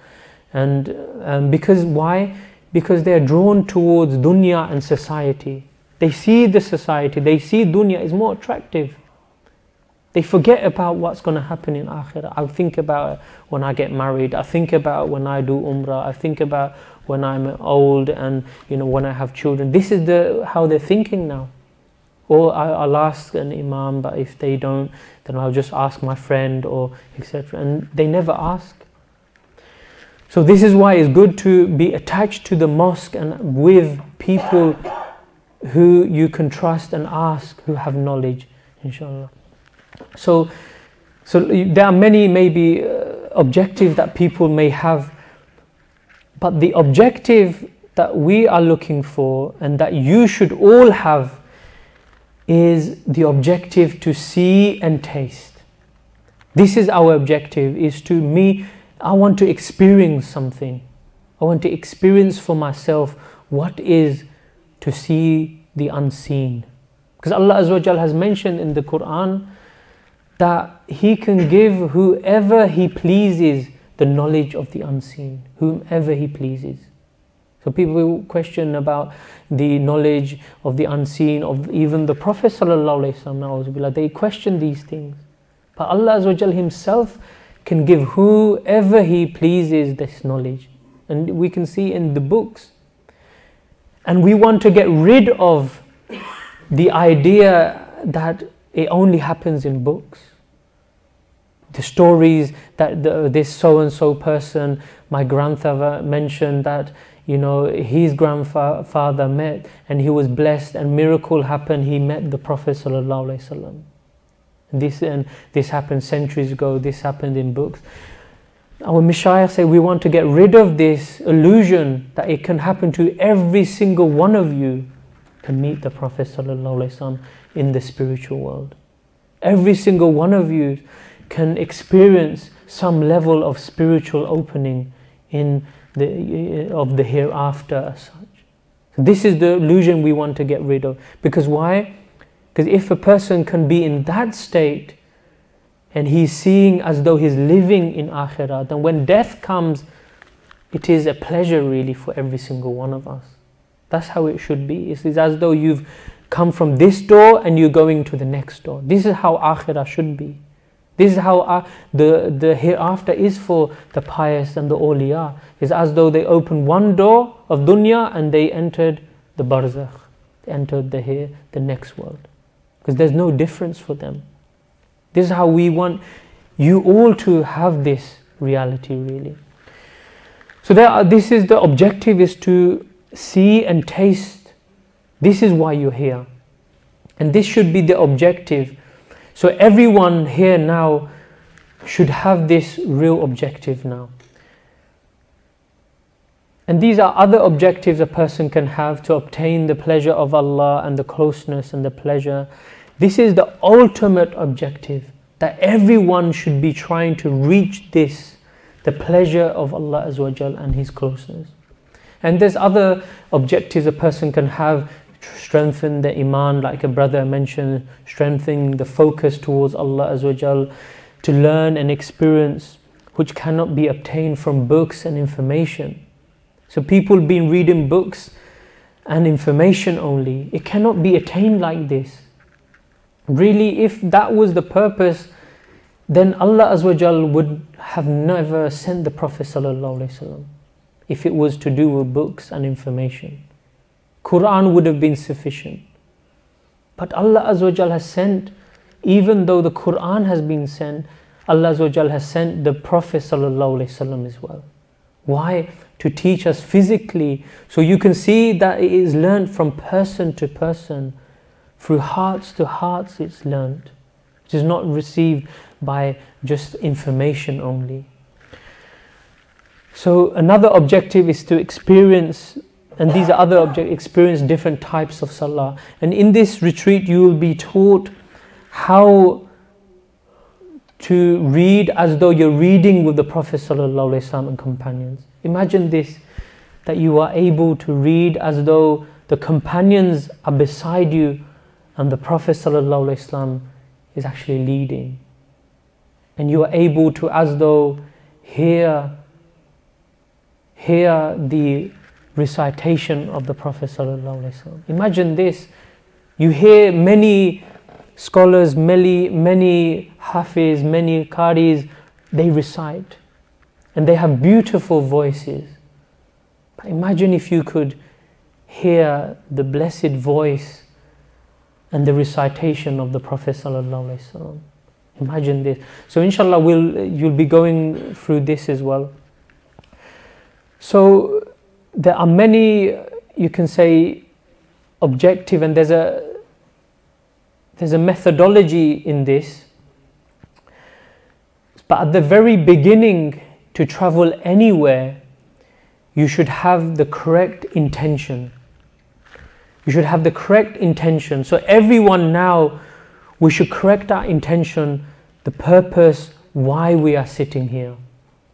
C: And because why? Because they are drawn towards dunya and society. They see the society, they see dunya is more attractive. They forget about what's going to happen in akhirah. I think about it when I get married. I think about when I do umrah. I think about when I'm old and when I have children. This is how they're thinking now. Or I'll ask an imam, but if they don't, then I'll just ask my friend or etc. And they never ask. So this is why it's good to be attached to the mosque and with people who you can trust and ask, who have knowledge, inshallah. So there are many maybe objectives that people may have, but the objective that we are looking for and that you should all have is the objective to see and taste. This is our objective, is to me. I want to experience something. I want to experience for myself what is to see the unseen. Because Allah Azza wa Jal has mentioned in the Quran that He can give whoever He pleases the knowledge of the unseen, whomever He pleases. So people question about the knowledge of the unseen of even the Prophet sallallahu alaihi wasallam. They question these things. But Allah Azza wa Jal Himself can give whoever He pleases this knowledge. And we can see in the books. And we want to get rid of the idea that it only happens in books. The stories that this so-and-so person, my grandfather mentioned that, you know, his grandfather met and he was blessed and miracle happened, he met the Prophet sallallahu alaihi wasallam. This happened centuries ago, this happened in books. Our Mashayikh say we want to get rid of this illusion that it can happen to every single one of you to meet the Prophet sallallahu alaihi wasallam in the spiritual world. Every single one of you can experience some level of spiritual opening in of the hereafter as such. So this is the illusion we want to get rid of. Because why? Because if a person can be in that state and he's seeing as though he's living in Akhirah, then when death comes, it is a pleasure really for every single one of us. That's how it should be. It's as though you've come from this door and you're going to the next door. This is how Akhirah should be. This is how the hereafter is for the pious and the awliya. It's as though they opened one door of dunya and they entered the barzakh. They entered the next world. Because there's no difference for them. This is how we want you all to have this reality really. So this is the objective, is to see and taste. This is why you're here. And this should be the objective. So everyone here now should have this real objective now. And these are other objectives a person can have to obtain the pleasure of Allah and the closeness and the pleasure. This is the ultimate objective, that everyone should be trying to reach this, the pleasure of Allah Azza wa Jal and His closeness. And there's other objectives a person can have: strengthen the iman, like a brother mentioned, strengthening the focus towards Allah Azza wa Jal, to learn and experience which cannot be obtained from books and information. So people been reading books and information only. It cannot be attained like this. Really, if that was the purpose, then Allah Azza wa Jal would have never sent the Prophet sallallahu alaihi wasallam. If it was to do with books and information, Quran would have been sufficient. But Allah Azza wa Jal has sent, even though the Quran has been sent, Allah Azza wa Jal has sent the Prophet sallallahu alaihi wasallam as well. Why? To teach us physically, so you can see that it is learned from person to person, through hearts to hearts it's learned. It is not received by just information only. So another objective is to experience, and these are other objectives, experience different types of salah. And in this retreat you will be taught how to read as though you're reading with the Prophet sallallahu alaihi wasallam and companions. Imagine this, that you are able to read as though the companions are beside you and the Prophet sallallahu alaihi wasallam is actually leading. And you are able to as though hear the recitation of the Prophet sallallahu alaihi wasallam. Imagine this, you hear many scholars, many hafiz, many qaris, they recite and they have beautiful voices. But imagine if you could hear the blessed voice and the recitation of the Prophet sallallahu alaihi wasallam. Imagine this. So inshallah you'll be going through this as well. So there are many, you can say, objective, and there's a methodology in this. But at the very beginning, to travel anywhere, you should have the correct intention. You should have the correct intention. So everyone now, we should correct our intention, the purpose why we are sitting here.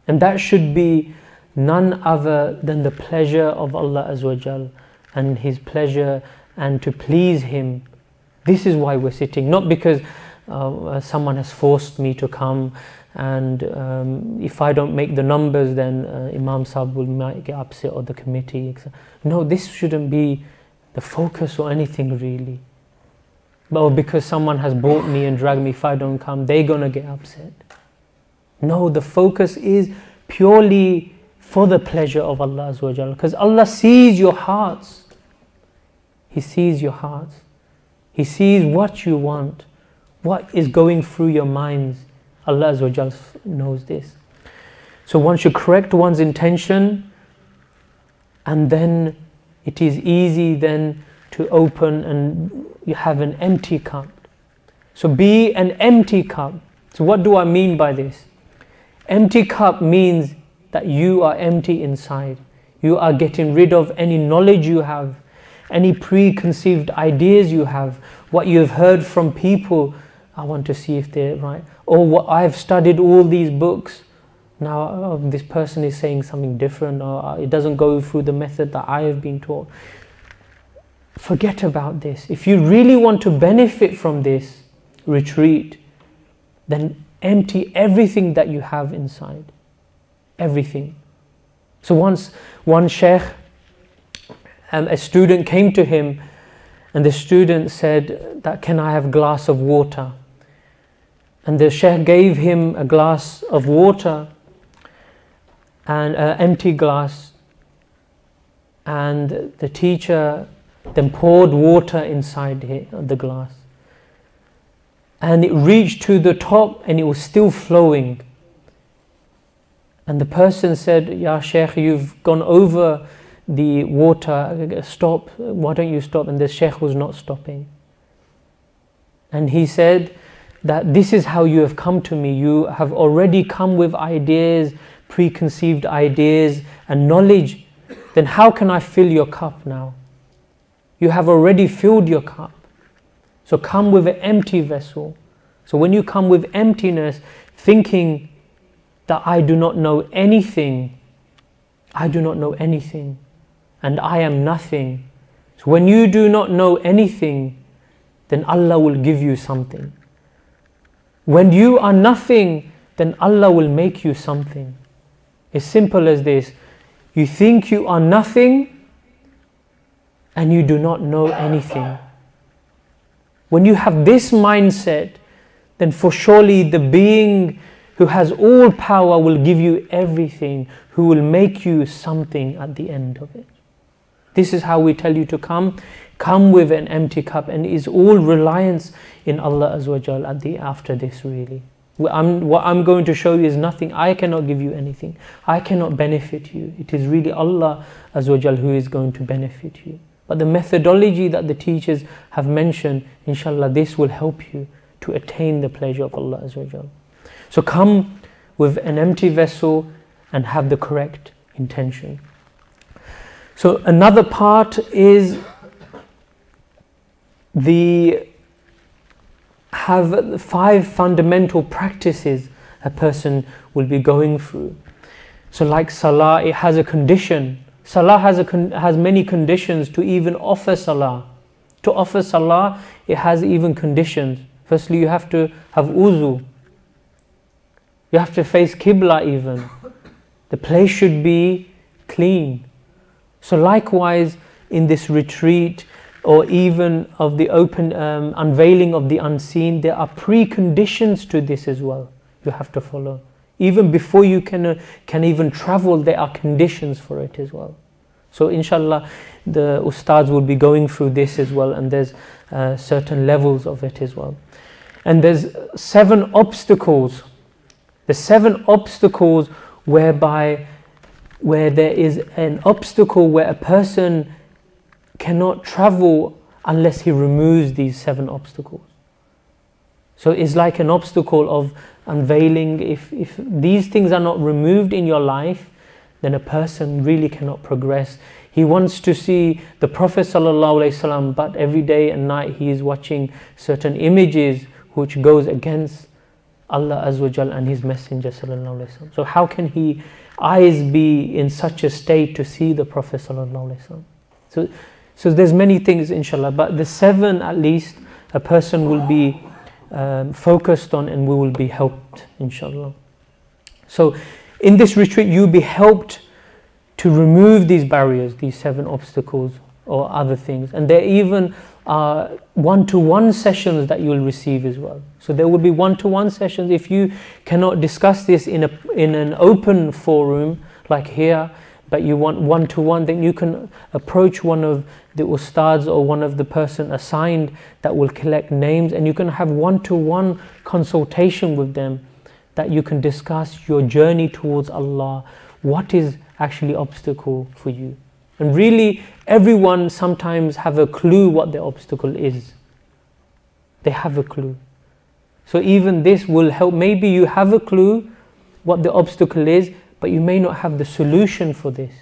C: And that should be none other than the pleasure of Allah Azza wa Jal and His pleasure and to please Him. This is why we're sitting, not because someone has forced me to come, and if I don't make the numbers, then Imam Sahib might get upset, or the committee, etc. No, this shouldn't be the focus or anything really. Or because someone has bought me and dragged me, if I don't come, they're going to get upset. No, the focus is purely for the pleasure of Allah Azza wa Jalla, because Allah sees your hearts. He sees your hearts. He sees what you want, what is going through your minds. Allah Azza wa Jalla knows this. So one should correct one's intention, and then it is easy then to open and you have an empty cup. So be an empty cup. So what do I mean by this? Empty cup means that you are empty inside. You are getting rid of any knowledge you have, any preconceived ideas you have, what you have heard from people. I want to see if they're right. Or what I've studied all these books. Now this person is saying something different, or it doesn't go through the method that I have been taught. Forget about this. If you really want to benefit from this retreat, then empty everything that you have inside. Everything. So once one sheikh, a student came to him, and the student said that, can I have a glass of water? And the sheikh gave him a glass of water, and an empty glass, and the teacher then poured water inside the glass, and it reached to the top and it was still flowing. And the person said, Ya Sheikh, you've gone over the water, stop, why don't you stop? And the Sheikh was not stopping. And he said that this is how you have come to me. You have already come with ideas, preconceived ideas and knowledge. Then how can I fill your cup now? You have already filled your cup. So come with an empty vessel. So when you come with emptiness, thinking that I do not know anything, I do not know anything, and I am nothing. So when you do not know anything, then Allah will give you something. When you are nothing, then Allah will make you something. As simple as this. You think you are nothing, and you do not know anything. When you have this mindset, then for surely the being who has all power will give you everything, who will make you something at the end of it. This is how we tell you to come. Come with an empty cup, and it is all reliance in Allah Azza wa Jal after this really. What I'm going to show you is nothing. I cannot give you anything. I cannot benefit you. It is really Allah Azza wa Jal who is going to benefit you. But the methodology that the teachers have mentioned, inshallah, this will help you to attain the pleasure of Allah Azza wa Jal. So come with an empty vessel and have the correct intention. So another part is have 5 fundamental practices a person will be going through. So like salah, it has a condition. Salah has many conditions to even offer salah. To offer salah, it has even conditions. Firstly, you have to have wuzu. You have to face Qibla even. The place should be clean. So likewise, in this retreat, or even of the open unveiling of the unseen, there are preconditions to this as well. You have to follow. Even before you can even travel, there are conditions for it as well. So inshallah, the Ustads will be going through this as well, and there's certain levels of it as well. And there's 7 obstacles. The 7 obstacles where there is an obstacle where a person cannot travel unless he removes these 7 obstacles. So it's like an obstacle of unveiling. If these things are not removed in your life, then a person really cannot progress. He wants to see the Prophet ﷺ, but every day and night he is watching certain images which goes against Allah Azza wa Jal and His Messenger ﷺ. So how can eyes be in such a state to see the Prophet ﷺ? So So there's many things, inshallah, but the 7 at least a person will be focused on, and we will be helped, inshallah. So in this retreat you'll be helped to remove these barriers, these 7 obstacles or other things. And there even are one-to-one sessions that you'll receive as well. So there will be one-to-one sessions. If you cannot discuss this in an open forum like here, but you want one-to-one, then you can approach one of the Ustaads or one of the person assigned that will collect names, and you can have one-to-one consultation with them, that you can discuss your journey towards Allah, what is actually obstacle for you. And really everyone sometimes have a clue what their obstacle is. They have a clue. So even this will help. Maybe you have a clue what the obstacle is, but you may not have the solution for this.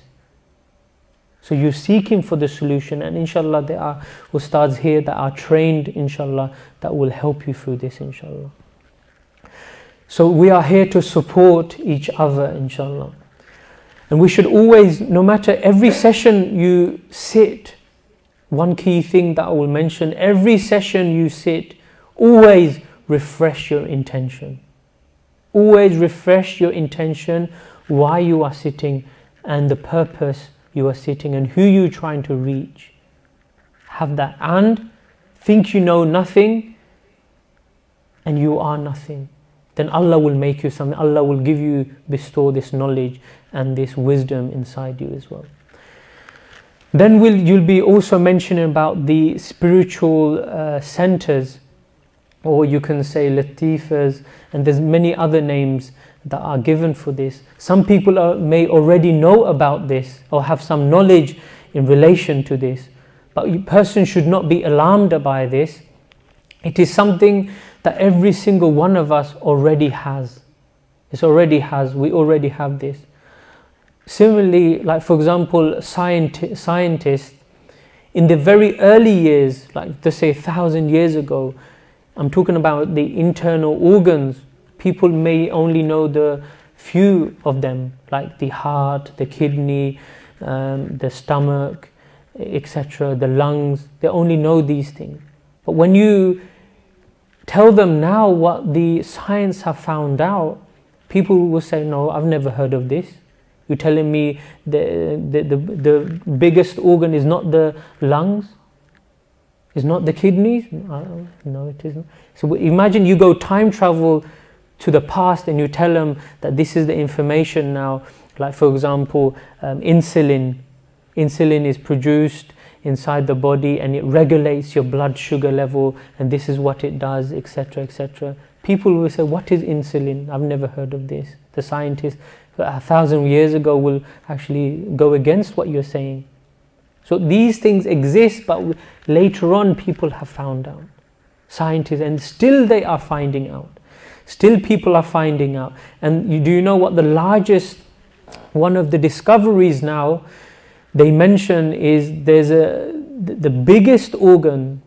C: So you're seeking for the solution, and inshallah there are ustads here that are trained, inshallah, that will help you through this, inshallah. So we are here to support each other, inshallah. And we should always, no matter every session you sit, one key thing that I will mention, every session you sit, always refresh your intention. Always refresh your intention, why you are sitting and the purpose you are sitting and who you're trying to reach. Have that, and think you know nothing and you are nothing. Then Allah will make you something. Allah will give you, bestow this knowledge and this wisdom inside you as well. Then you'll be also mentioning about the spiritual centers, or you can say latifas, and there's many other names that are given for this. Some people may already know about this or have some knowledge in relation to this, but a person should not be alarmed by this. It is something that every single one of us already has. We already have this. Similarly, like for example, scientists, in the very early years, like to say 1,000 years ago, I'm talking about the internal organs. People may only know the few of them, like the heart, the kidney, the stomach, etc., the lungs. They only know these things. But when you tell them now what the science have found out, people will say, no, I've never heard of this. You're telling me the biggest organ is not the lungs? Is not the kidneys? No, it isn't. So imagine you go time travel to the past and you tell them that this is the information now. Like for example, insulin. Insulin is produced inside the body and it regulates your blood sugar level, and this is what it does, etc., etc. People will say, what is insulin? I've never heard of this. The scientists 1,000 years ago will actually go against what you're saying. So these things exist, but later on people have found out. Scientists, and still they are finding out. Still people are finding out. And do you know what the largest, one of the discoveries now, they mention is the biggest organ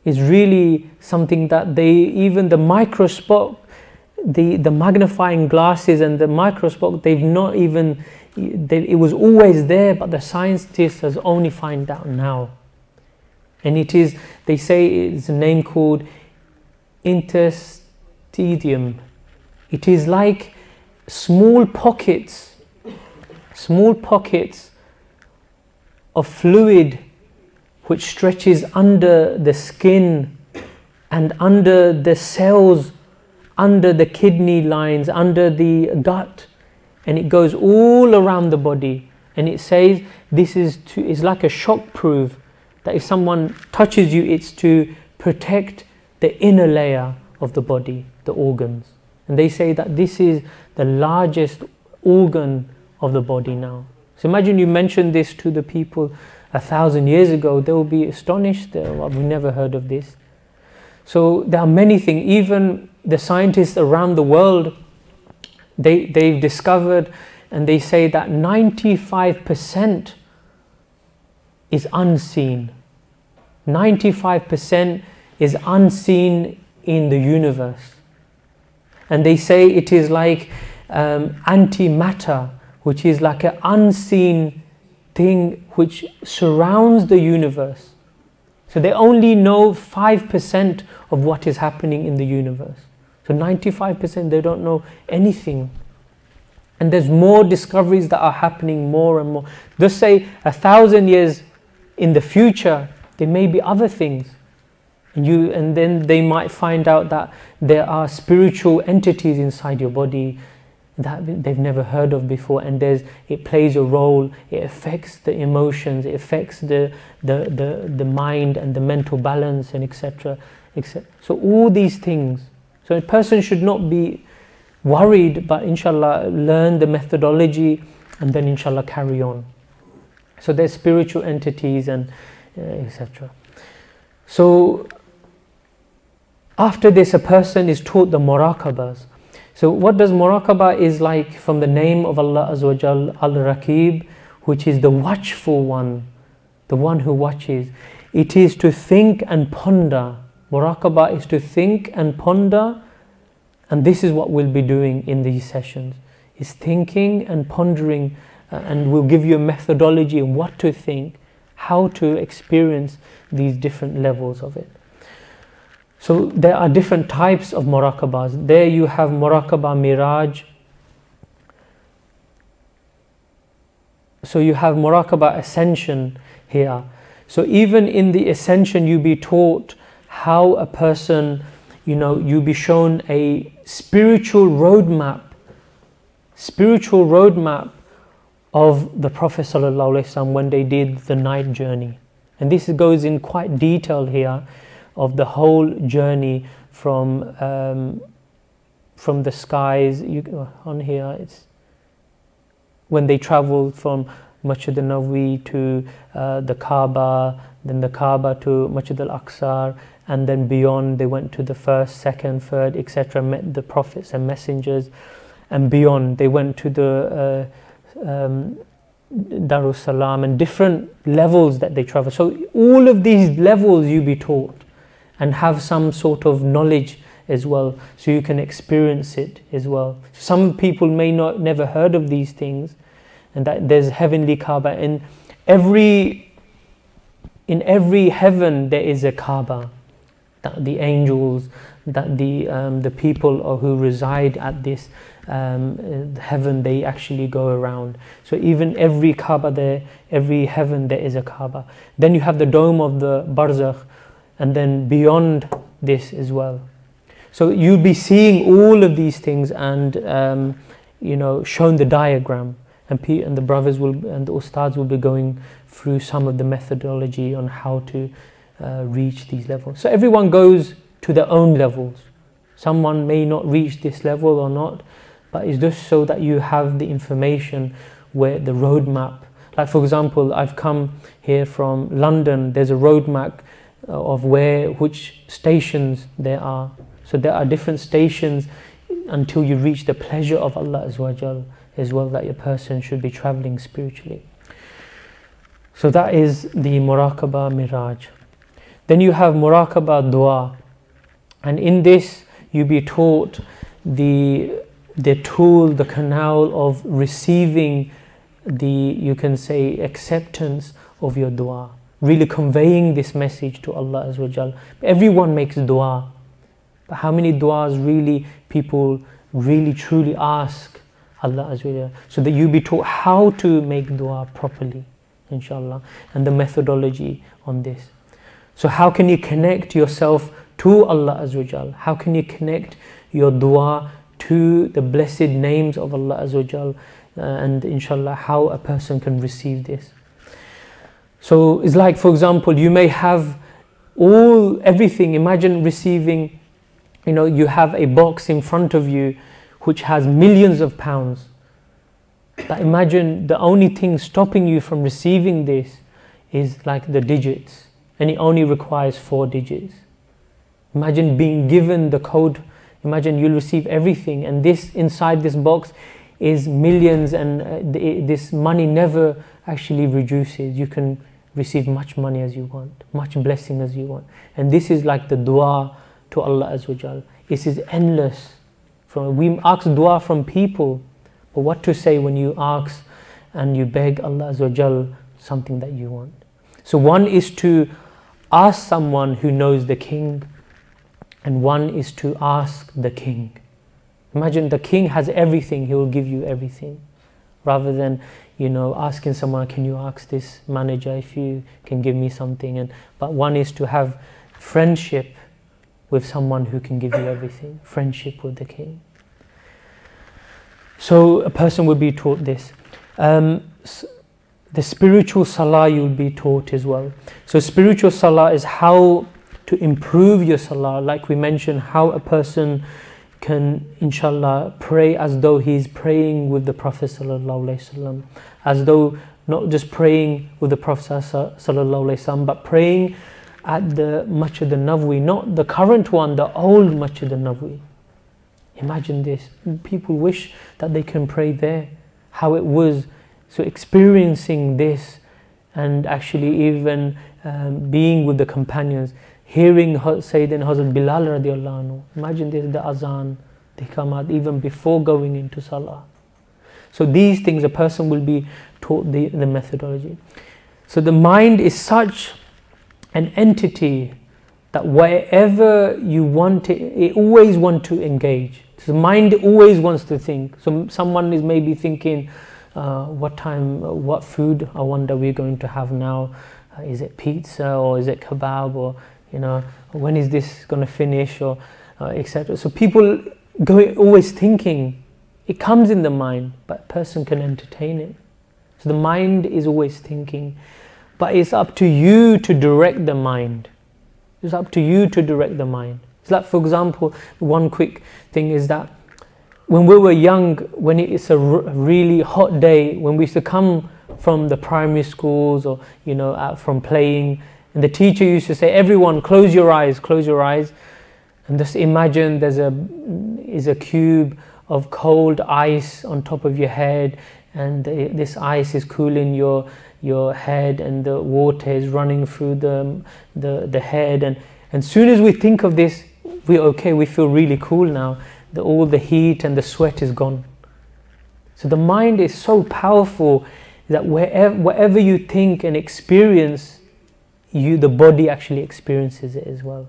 C: is really something that even the microscope, the magnifying glasses and the microscope, they've not even, it was always there, but the scientists has only found out now. And it is, they say it's a name called interstitium. It is like small pockets of fluid which stretches under the skin and under the cells, under the kidney lines, under the gut, and it goes all around the body. And it says this is like a shock proof, that if someone touches you, it's to protect the inner layer of the body, the organs. And they say that this is the largest organ of the body now. So imagine you mention this to the people 1,000 years ago, they will be astonished. We've never heard of this. So there are many things. Even the scientists around the world, they've discovered, and they say that 95% is unseen. 95% is unseen in the universe. And they say it is like antimatter, which is like an unseen thing which surrounds the universe. So they only know 5% of what is happening in the universe. So 95% they don't know anything. And there's more discoveries that are happening more and more. Just say 1,000 years in the future, there may be other things. And then they might find out that there are spiritual entities inside your body that they've never heard of before, and it plays a role, it affects the emotions, it affects the mind and the mental balance, and etc. So all these things. So a person should not be worried, but inshallah learn the methodology and then inshallah carry on. So there's spiritual entities and etc. So after this, a person is taught the Muraqabas. So what does Muraqaba is like, from the name of Allah Azza wa Jal, Al-Raqib, which is the watchful one, the one who watches. It is to think and ponder. Muraqaba is to think and ponder, and this is what we'll be doing in these sessions, is thinking and pondering, and we'll give you a methodology on what to think, how to experience these different levels of it. So there are different types of Muraqabas. There you have Muraqaba Miraj. So you have Muraqaba Ascension here. So even in the Ascension you be taught how a person, you be shown a spiritual roadmap of the Prophet ﷺ when they did the night journey. And this goes in quite detail here, of the whole journey from the skies. On here it's when they traveled from Masjid al-Nabawi to the Kaaba, then the Kaaba to Masjid al-Aqsa, and then beyond they went to the first, second, third, etc., met the prophets and messengers, and beyond they went to the Darussalam, and different levels that they travel. So all of these levels you be taught and have some sort of knowledge as well, so you can experience it as well. Some people may never heard of these things, and that there's heavenly Kaaba. In every heaven there is a Kaaba, that the angels, that the people who reside at this heaven, they actually go around. So even every Kaaba there, every heaven there is a Kaaba. Then you have the dome of the Barzakh, and then beyond this as well. So you'll be seeing all of these things and shown the diagram, and the brothers and the Ustads will be going through some of the methodology on how to reach these levels. So everyone goes to their own levels. Someone may not reach this level or not, but it's just so that you have the information where the roadmap. Like for example, I've come here from London, there's a roadmap of which stations there are. So there are different stations until you reach the pleasure of Allah Azza wa Jal as well, that a person should be traveling spiritually. So that is the Muraqaba Miraj. Then you have Muraqaba Dua, and in this you be taught the tool, the canal of receiving you can say, acceptance of your dua, really conveying this message to Allah Azza wa Jal. Everyone makes dua, but how many duas really people really truly ask Allah Azza wa Jal? So that you be taught how to make dua properly, inshallah, and the methodology on this. So how can you connect yourself to Allah Azza wa Jal? How can you connect your dua to the blessed names of Allah Azza wa Jal, and inshallah how a person can receive this? So it's like, for example, you may have everything. Imagine receiving, you have a box in front of you which has millions of pounds. But imagine the only thing stopping you from receiving this is like the digits, and it only requires 4 digits. Imagine being given the code. Imagine you'll receive everything, and this inside this box is millions, and this money never actually reduces. You can receive much money as you want, much blessing as you want. And this is like the dua to Allah Azza wa Jal. This is endless. We ask dua from people, but what to say when you ask and you beg Allah Azza wa Jal something that you want. So one is to ask someone who knows the king, and one is to ask the king. Imagine the king has everything, he will give you everything. Rather than, asking someone, can you ask this manager if you can give me something? But one is to have friendship with someone who can give you everything. Friendship with the king. So a person will be taught this. The spiritual salah you'll be taught as well. So spiritual salah is how to improve your salah. Like we mentioned, how a person can, inshallah, pray as though he's praying with the Prophet sallallahu alaihi wasallam, as though not just praying with the Prophet sallallahu alaihi wasallam, but praying at the Masjid al-Nabawi, not the current one, the old Masjid al-Nabawi. Imagine this. People wish that they can pray there, how it was. So experiencing this, and actually even being with the companions, hearing Sayyidina Hazrat Bilal radiallahu anhu. Imagine this, the azan, they come out even before going into salah. So these things, a person will be taught the methodology. So the mind is such an entity that wherever you want it always wants to engage. So the mind always wants to think. So someone is maybe thinking, what food I wonder we're going to have now? Is it pizza or is it kebab, or when is this going to finish, or etc. So people always thinking. It comes in the mind, but a person can entertain it. So the mind is always thinking, but it's up to you to direct the mind. It's up to you to direct the mind. It's like, for example, one quick thing is that when we were young, when it's a really hot day, when we used to come from the primary schools or out from playing, and the teacher used to say, everyone close your eyes, and just imagine there's a cube of cold ice on top of your head, and this ice is cooling your head, and the water is running through the head, and as soon as we think of this, we feel really cool now. All the heat and the sweat is gone. So the mind is so powerful that whatever you think and experience, the body actually experiences it as well.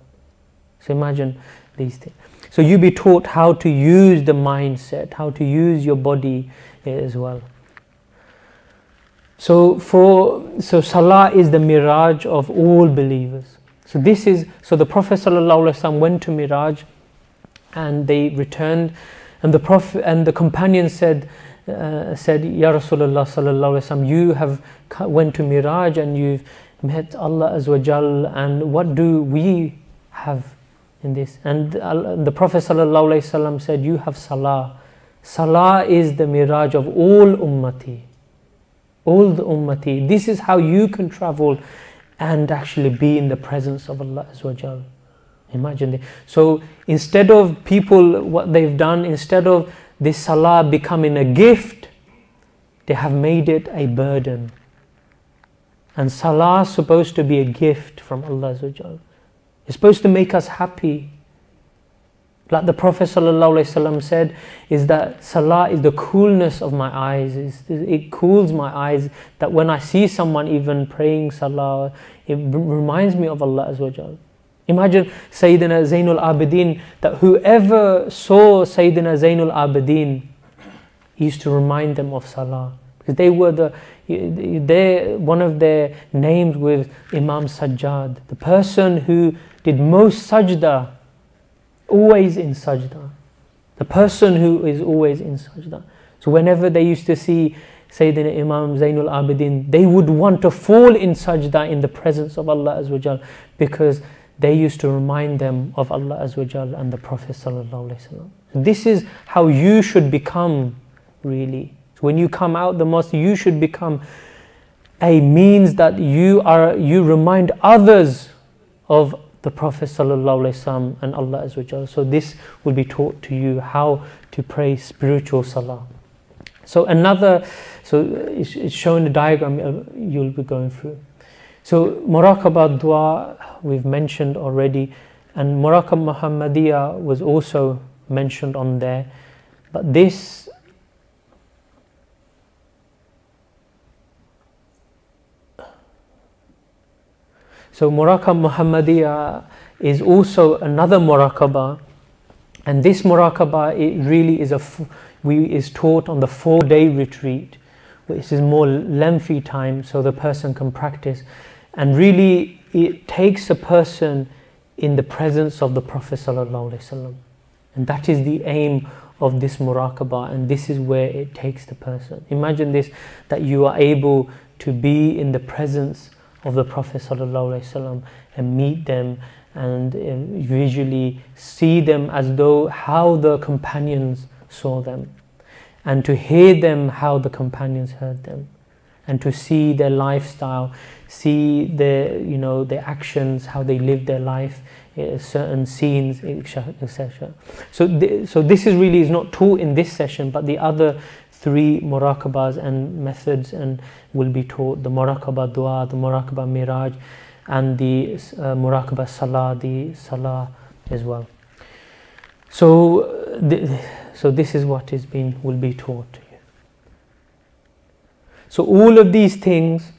C: So imagine these things. So you be taught how to use the mindset, how to use your body as well. So salah is the miraj of all believers. So the Prophet ﷺ went to Miraj, and they returned, and the Prophet and the companions said, Ya Rasulullah sallallahu alaihi wasallam, you have went to Miraj and you've met Allah Azza wa Jal, and what do we have in this? And the Prophet sallallahu alaihi wasallam said, you have salah. Salah is the Miraj of all ummati. All the ummati. This is how you can travel and actually be in the presence of Allah Azza wa Jal. Imagine this. So instead of people, what they've done, instead of this salah becoming a gift, they have made it a burden. And salah is supposed to be a gift from Allah Azza wa Jal. It's supposed to make us happy. Like the Prophet ﷺ said, is that salah is the coolness of my eyes. It cools my eyes, that when I see someone even praying salah, it reminds me of Allah Azza wa Jal. Imagine Sayyidina Zainul Abidin, that whoever saw Sayyidina Zainul Abidin used to remind them of salah, because they were one of their names with Imam Sajjad, the person who did most sajda, always in sajda, the person who is always in sajda. So whenever they used to see Sayyidina Imam Zainul Abidin, they would want to fall in sajda in the presence of Allah Azza wa Jal, because they used to remind them of Allah Azza wa Jal and the Prophet sallallahu alaihi wasallam. This is how you should become, really. So when you come out the mosque, you should become a means that you remind others of the Prophet sallallahu alaihi wasallam and Allah Azza wa Jal. So this will be taught to you how to pray spiritual salah. So it's shown the diagram you'll be going through. So Muraqaba dua we've mentioned already, and Muraqaba Muhammadiyah was also mentioned on there, but this So Muraqaba Muhammadiyah is also another Muraqaba, and this Muraqaba, it really is is taught on the 4-day retreat, which is more lengthy time so the person can practice, and really it takes a person in the presence of the Prophet sallallahu alaihi wasallam, and that is the aim of this Muraqaba, and this is where it takes the person. Imagine this, that you are able to be in the presence of the Prophet sallallahu alaihi wasallam and meet them and visually see them as though how the companions saw them, and to hear them how the companions heard them, and to see their lifestyle, see their their actions, how they live their life, certain scenes, etc. So this is really is not taught in this session, but the other 3 Muraqabas and methods and will be taught: the Muraqaba Dua, the Muraqaba Miraj, and the Muraqaba Salah, the Salah as well. So this is what will be taught to you. So all of these things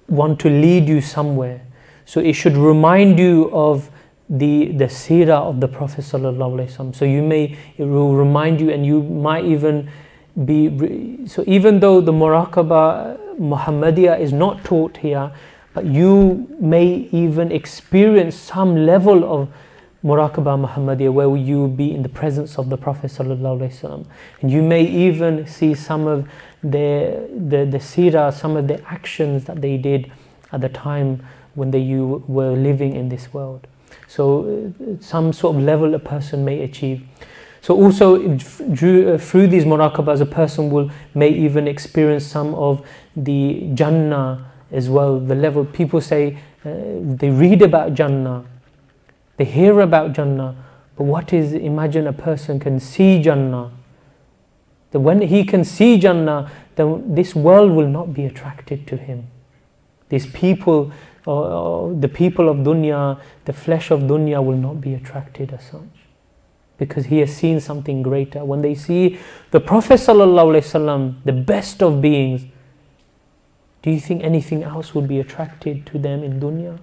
C: want to lead you somewhere. So it should remind you of the seerah of the Prophet sallallahu alaihi wasallam. So it will remind you, and you might even be. So even though the Muraqaba Muhammadiyah is not taught here, but you may even experience some level of Muraqaba Muhammadiyah where you be in the presence of the Prophet sallallahu alaihi wasallam, and you may even see some of the seerah, some of the actions that they did at the time when you were living in this world. So some sort of level a person may achieve. So also through these Muraqabas, a person may even experience some of the Jannah as well. The level, people say they read about Jannah, they hear about Jannah, but imagine a person can see Jannah. That when he can see Jannah, then this world will not be attracted to him. These people, the people of dunya, the flesh of dunya will not be attracted as such, because he has seen something greater. When they see the Prophet sallallahu alaihi wasallam, the best of beings, do you think anything else would be attracted to them in dunya?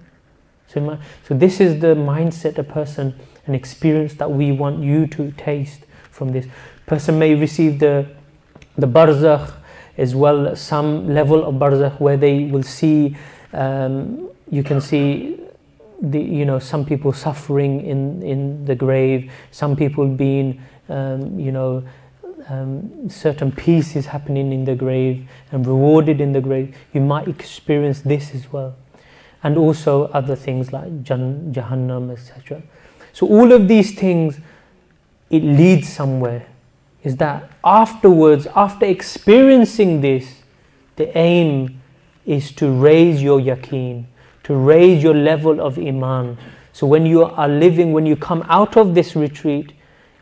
C: So this is the mindset a person, an experience that we want you to taste from this. Person may receive the barzakh as well, some level of barzakh where they will see, you can see some people suffering in the grave, some people being certain peace is happening in the grave and rewarded in the grave. You might experience this as well, and also other things like Jahannam, etc. So all of these things, it leads somewhere. Is that afterwards, after experiencing this, the aim is to raise your yaqeen, to raise your level of iman. So when you are living, when you come out of this retreat,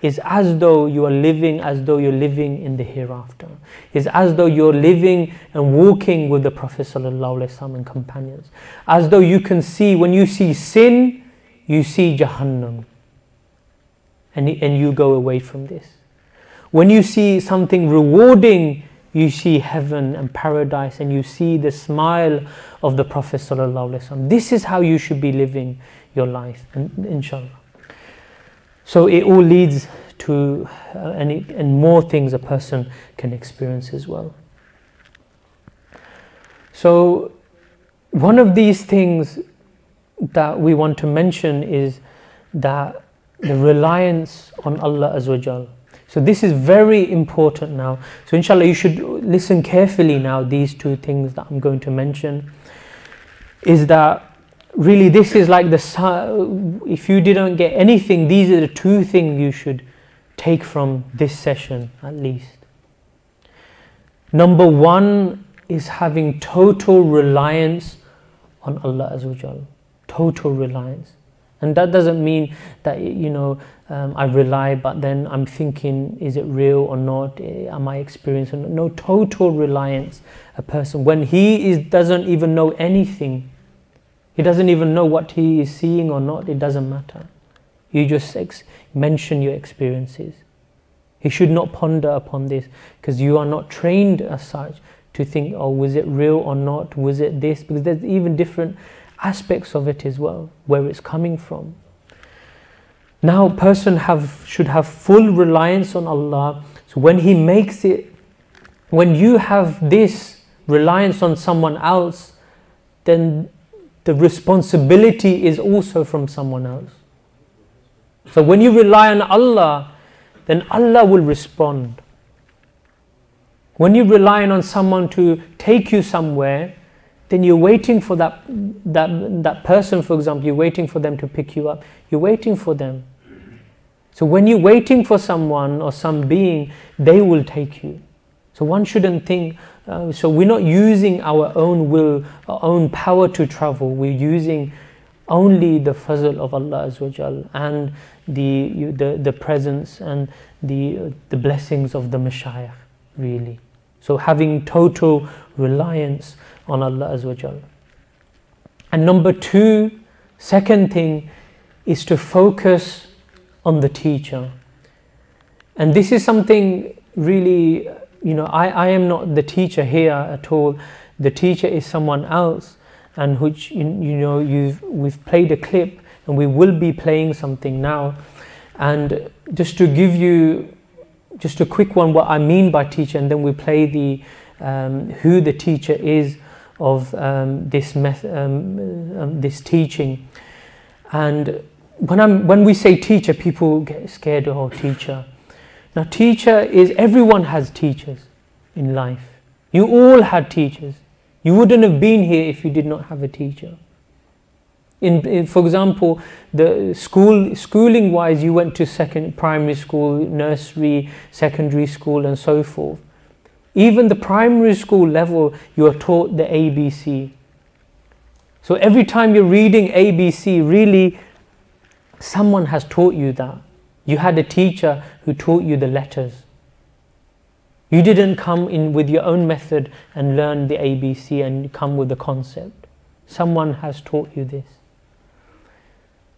C: it's as though you are living as though you're living in the hereafter. It's as though you're living and walking with the Prophet sallallahu alaihi wasallam and companions. As though you can see, when you see sin, you see Jahannam, and you go away from this. When you see something rewarding, you see heaven and paradise, and you see the smile of the Prophet sallallahu alaihi wasallam. This is how you should be living your life, and inshallah. So it all leads to and more things a person can experience as well. So one of these things that we want to mention is that the reliance on Allah Azza wa Jal. So this is very important now. So inshallah you should listen carefully now, these 2 things that I'm going to mention. Is that really this is like if you didn't get anything, these are the 2 things you should take from this session at least. Number 1 is having total reliance on Allah Azza wa Jal. Total reliance. And that doesn't mean that I rely, but then I'm thinking, is it real or not? Am I experiencing? No, total reliance. A person, when he doesn't even know anything, he doesn't even know what he is seeing or not, it doesn't matter. You just mention your experiences. He should not ponder upon this, because you are not trained as such to think, oh, was it real or not? Was it this? Because there's even different aspects of it as well, where it's coming from. Now, a person should have full reliance on Allah. So when he makes it, when you have this reliance on someone else, then the responsibility is also from someone else. So when you rely on Allah, then Allah will respond. When you're relying on someone to take you somewhere, then you're waiting for that person, for example, you're waiting for them to pick you up. You're waiting for them. So when you're waiting for someone or some being, they will take you. So one shouldn't think, so we're not using our own will, our own power to travel. We're using only the fazl of Allah Azza wa Jal and the presence and the blessings of the mashayikh, really. So having total reliance on Allah Azza wa Jal. And number two, second thing, is to focus on the teacher. And this is something really, I am not the teacher here at all. The teacher is someone else, and which we've played a clip, and we will be playing something now. And just to give you just a quick one, what I mean by teacher, and then we play the who the teacher is of this teaching. And when we say teacher, people get scared. Oh, teacher. Now, teacher is, everyone has teachers in life. You all had teachers. You wouldn't have been here if you did not have a teacher. For example, the schooling wise, you went to primary school, nursery, secondary school, and so forth. Even the primary school level, you are taught the ABC. So every time you're reading ABC, really, someone has taught you that. You had a teacher who taught you the letters. You didn't come in with your own method and learn the ABC and come with the concept. Someone has taught you this.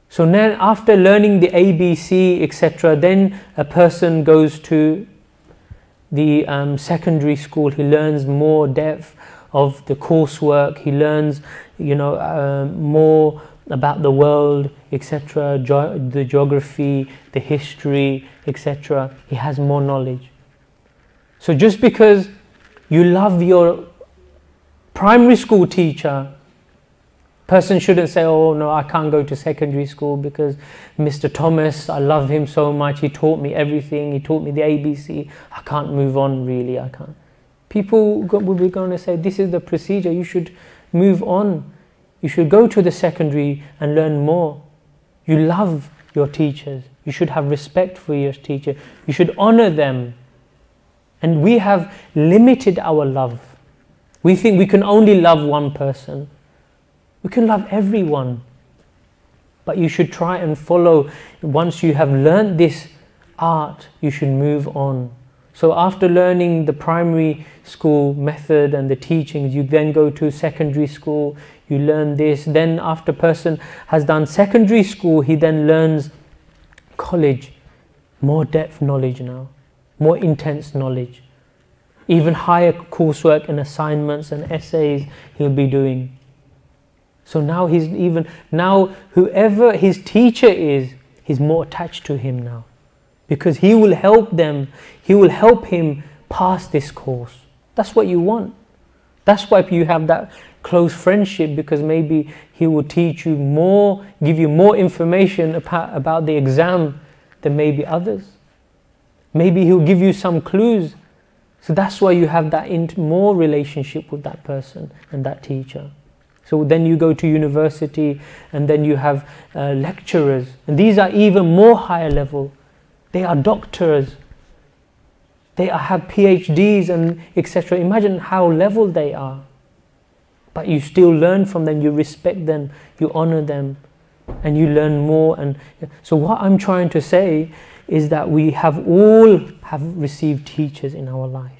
C: So then after learning the ABC, etc., then a person goes to the secondary school. He learns more depth of the coursework. He learns, more about the world, etc., the geography, the history, etc. He has more knowledge. So just because you love your primary school teacher, person shouldn't say, oh no, I can't go to secondary school because Mr. Thomas, I love him so much, he taught me everything, he taught me the ABC, I can't move on really, I can't. People will be going to say, this is the procedure, you should move on. You should go to the secondary and learn more. You love your teachers. You should have respect for your teacher. You should honor them. And we have limited our love. We think we can only love one person. We can love everyone. But you should try and follow. Once you have learned this art, you should move on. So after learning the primary school method and the teachings, you then go to secondary school, you learn this. Then after a person has done secondary school, he then learns college, more depth knowledge now, more intense knowledge. Even higher coursework and assignments and essays he'll be doing. So now whoever his teacher is, he's more attached to him now. Because he will help them, he will help him pass this course. That's what you want. That's why you have that close friendship, because maybe he will teach you more, give you more information about the exam than maybe others. Maybe he'll give you some clues. So that's why you have that more relationship with that person and that teacher. So then you go to university and then you have lecturers. And these are even more higher level. They are doctors. They have PhDs and etc. Imagine how level they are. But you still learn from them, you respect them, you honor them, and you learn more. And so what I'm trying to say is that we all have received teachers in our life.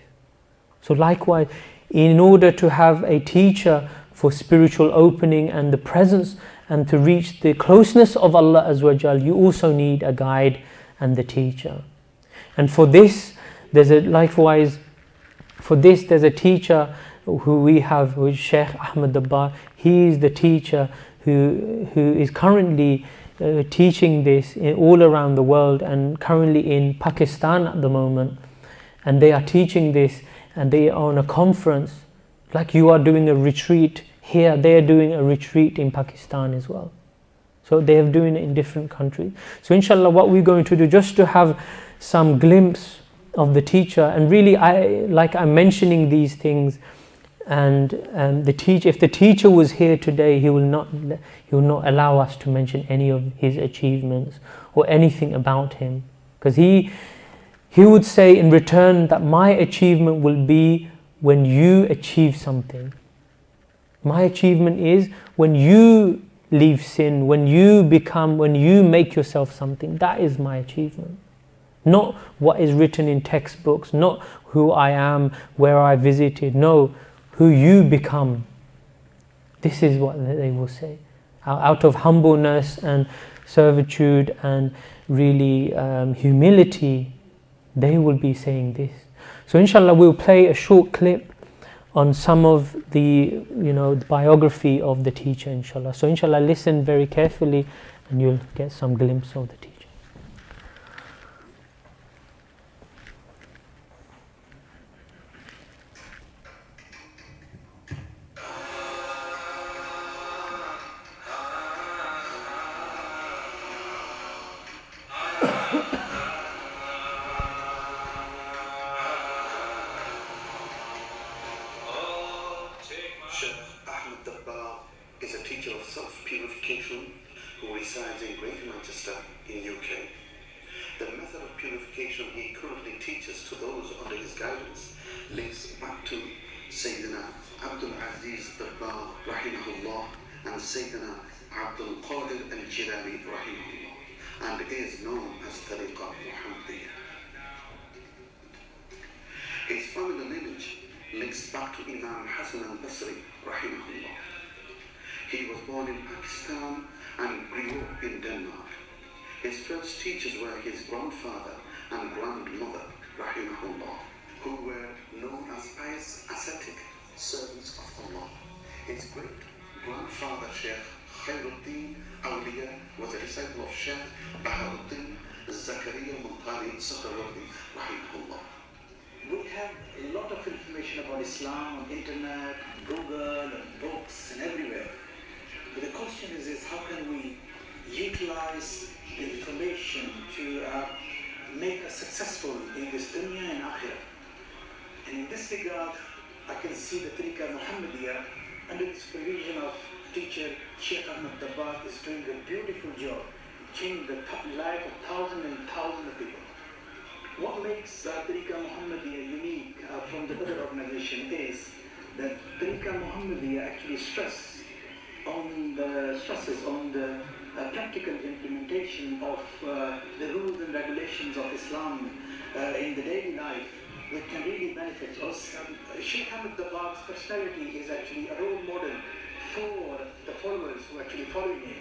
C: So likewise, in order to have a teacher for spiritual opening and the presence and to reach the closeness of Allah Azza wa Jal, you also need a guide and the teacher. And for this, there's a teacher who we have, who is Sheikh Ahmed Dabbar. He is the teacher who is currently teaching this all around the world, and currently in Pakistan at the moment. And they are teaching this, and they are on a conference, like you are doing a retreat here. They are doing a retreat in Pakistan as well. So they are doing it in different countries. So inshallah, what we're going to do, just to have some glimpse of the teacher, and really, I'm mentioning these things, and the teacher, if the teacher was here today, he will not allow us to mention any of his achievements or anything about him, because he would say in return that my achievement will be when you achieve something. My achievement is when you leave sin, when you make yourself something. That is my achievement. Not what is written in textbooks, not who I am, where I visited. No, who you become. This is what they will say. Out of humbleness and servitude and really humility, they will be saying this. So inshallah, we'll play a short clip on some of the biography of the teacher, inshallah. So inshallah, listen very carefully and you'll get some glimpse of the teacher.
E: Abdul and is known as Tariqa Muhammadiyya. His family lineage links back to Imam Hassan al-Basri rahimahullah. He was born in Pakistan and grew up in Denmark. His first teachers were his grandfather and grandmother rahimahullah, who were known as pious ascetic servants of Allah. His great grandfather Sheikh Khairuddin Awliya was a disciple of Sheikh Bahauddin Zakaria Multani Sakhrawardi rahimahullah.
F: We have a lot of information about Islam on internet, Google, and books, and everywhere. But the question is how can we utilize the information to make us successful in this dunya and akhirah? And in this regard, I can see the Tariqa Muhammadiyya under the supervision of teacher Sheikh Ahmed Dabbar is doing a beautiful job, changing the life of thousands and thousands of people. What makes Tariqa Muhammadiyya unique from the other organization is that Tariqa Muhammadiyya actually stresses on the practical implementation of the rules and regulations of Islam in the daily life, which can really benefit us. Sheikh Ahmed Dabbar's personality is actually a role model for the followers who actually follow him,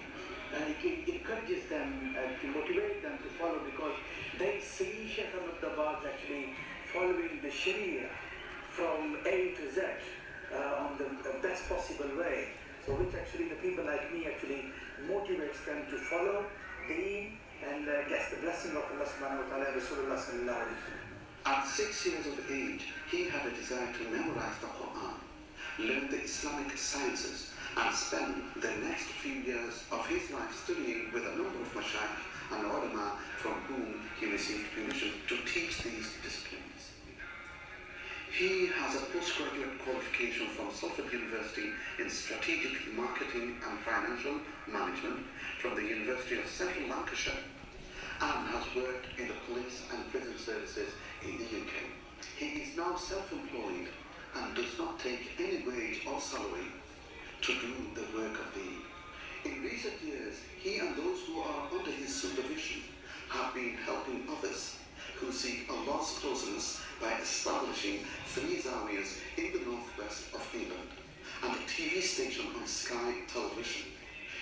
F: and it encourages them to motivate them to follow, because they see Sheikh Ahmed Dabbar actually following the Sharia from A to Z on the best possible way. So which actually the people like me actually motivates them to follow Deen and gets the blessing of Allah subhanahu wa ta'ala and Rasulullah sallallahu alayhi wa sallam.
E: At 6 years of age, he had a desire to memorize the Quran, learn the Islamic sciences, and spend the next few years of his life studying with a number of mashayikh and ulama from whom he received permission to teach these disciplines. He has a postgraduate qualification from Salford University in Strategic Marketing and Financial Management from the University of Central Lancashire, and has worked in the police and prison services in the UK. He is now self-employed and does not take any wage or salary to do the work of Deen. In recent years, he and those who are under his supervision have been helping others who seek Allah's closeness by establishing 3 zawiyas in the northwest of England and a TV station on Sky Television.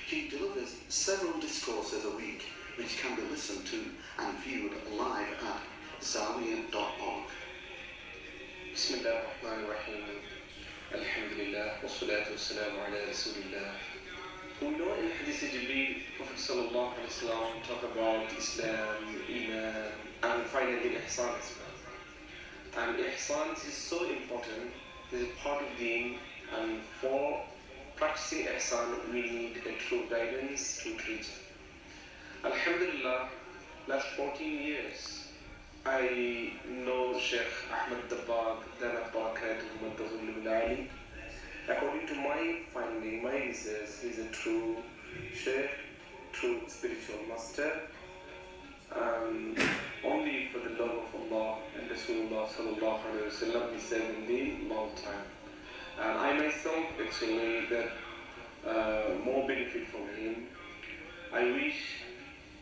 E: He delivers several discourses a week which can be listened to and viewed live at zawiya.org.
G: Bismillah ar-Rahman ar-Rahim. Alhamdulillah, wassalatu wassalamu ala Rasulillah. We know in Hadith Jibreel, Prophet sallallahu alaihi wasallam talk about Islam, Iman, and finally Ihsan as well. And Ihsan is so important, it is part of Deen, and for practicing Ihsan we need a true guidance, true teaching. Alhamdulillah, last 14 years I know Sheikh Ahmed Dabbagh, Dana Barakatuh. According to my finding, my research, he is a true Sheikh, true spiritual master, only for the love of Allah and Rasulullah sallallahu alaihi wasallam he served in the long time. And I myself actually get more benefit from him. I wish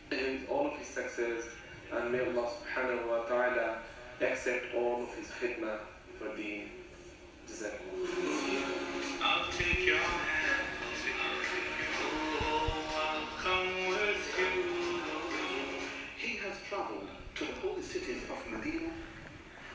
G: him all of his success, and may Allah subhanahu wa ta'ala accept all of his khidmah for the Jazakumullah. I'll take your hand, I'll come with you.
E: He has travelled to the holy cities of Medina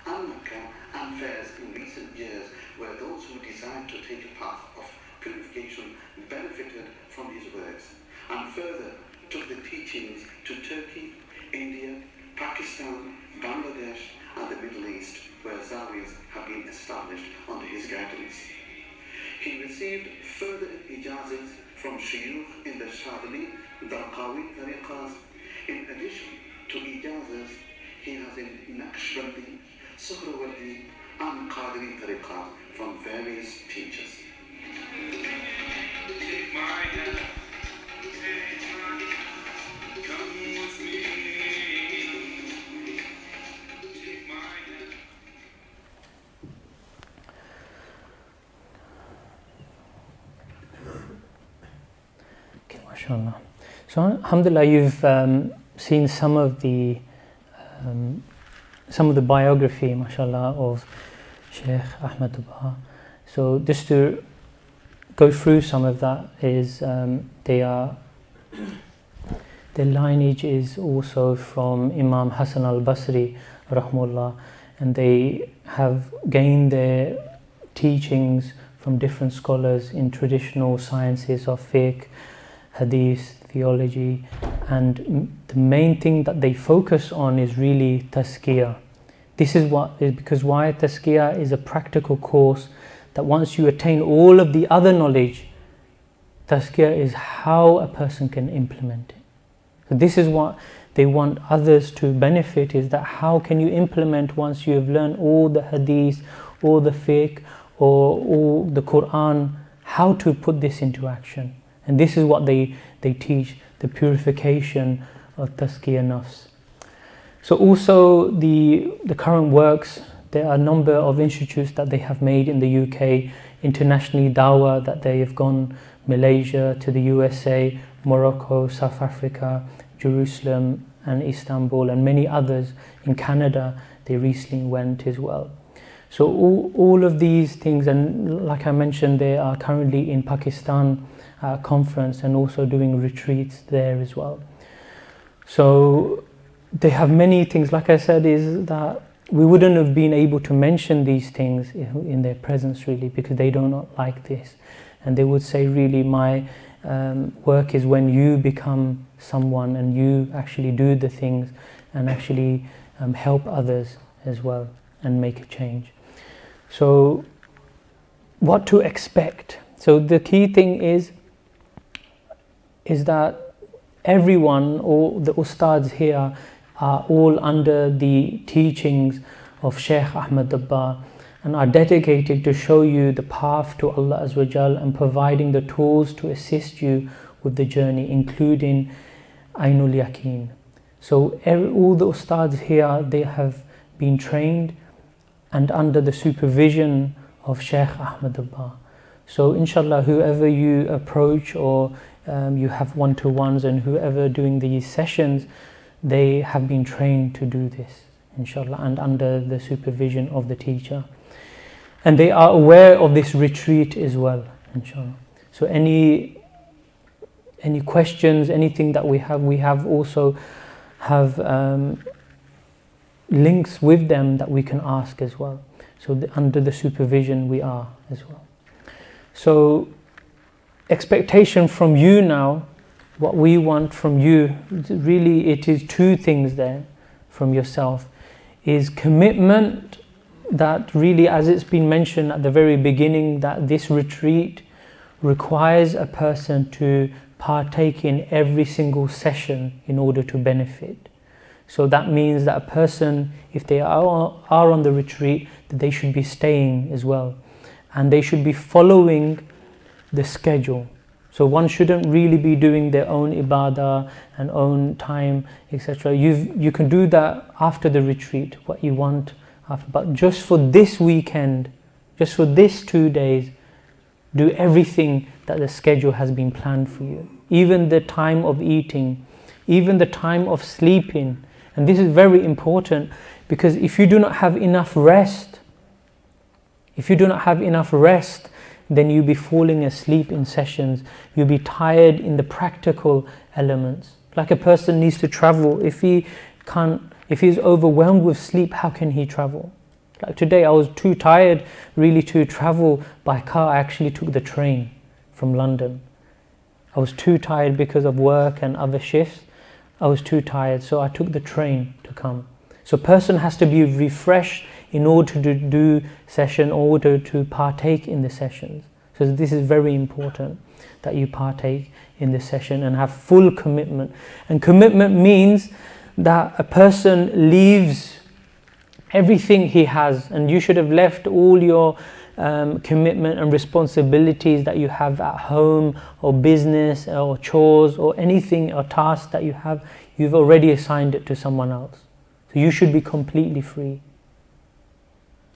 E: and Mecca and fairs in recent years where those who desired to take a path of purification benefited from his works, and further took the teachings to Turkey, India, Pakistan, Bangladesh and the Middle East, where zawiyas have been established under his guidance. He received further ijazahs from shuyukh in the Shadili, Darqawi tariqas. In addition to ijazahs, he has in Naqshbandi, Suhrawardi and Qadiri tariqas from various teachers.
G: Take my hand, come with me. Take my hand.
C: Okay, mashallah. So, alhamdulillah, you've seen some of the biography, mashallah, of Sheikh Ahmed Dabbagh. So, just to go through some of that is their lineage is also from Imam Hassan al-Basri, rahmullah, and they have gained their teachings from different scholars in traditional sciences of fiqh, hadith, theology, and the main thing that they focus on is really tazkiyah. This is because why tazkiyah is a practical course that once you attain all of the other knowledge, tazkiyah is how a person can implement it. So this is what they want others to benefit, is that how can you implement once you have learned all the hadith, all the fiqh, or all the Quran, how to put this into action. And this is what they teach, the purification of tazkiyah nafs. So also the current works, there are a number of institutes that they have made in the UK, internationally dawah that they have gone, Malaysia to the USA, Morocco, South Africa, Jerusalem and Istanbul, and many others. In Canada they recently went as well. So all of these things, and like I mentioned, they are currently in Pakistan conference and also doing retreats there as well. So they have many things, like I said, is that we wouldn't have been able to mention these things in their presence really, because they do not like this. And they would say really my work is when you become someone and you actually do the things and actually help others as well and make a change. So what to expect? So the key thing is that everyone, all the Ustads here, are all under the teachings of Sheikh Ahmed Dabbagh and are dedicated to show you the path to Allah Azza wa Jal and providing the tools to assist you with the journey, including Ainul Yaqeen. So all the Ustads here, they have been trained and under the supervision of Sheikh Ahmed Dabbagh. So inshallah, whoever you approach or you have one-to-ones and whoever doing these sessions, they have been trained to do this, inshallah, and under the supervision of the teacher. And they are aware of this retreat as well, inshallah. So any questions, anything that we have also have links with them that we can ask as well. So under the supervision we are as well. So expectation from you now, what we want from you, really it is two things there from yourself, is commitment, that really, as it's been mentioned at the very beginning, that this retreat requires a person to partake in every single session in order to benefit. So that means that a person, if they are on the retreat, that they should be staying as well, and they should be following the schedule. So one shouldn't really be doing their own ibadah and own time, etc. You can do that after the retreat, what you want after, but just for this weekend, just for this 2 days, do everything that the schedule has been planned for you. Even the time of eating, even the time of sleeping. And this is very important, because if you do not have enough rest, then you'll be falling asleep in sessions. You'll be tired in the practical elements. Like a person needs to travel. If he's overwhelmed with sleep, how can he travel? Like today, I was too tired really to travel by car. I actually took the train from London. I was too tired because of work and other shifts. I was too tired, so I took the train to come. So a person has to be refreshed in order to do session, in order to partake in the sessions. So this is very important, that you partake in the session and have full commitment. And commitment means that a person leaves everything he has, and you should have left all your commitment and responsibilities that you have at home, or business, or chores, or anything, or task that you have, you've already assigned it to someone else. So you should be completely free.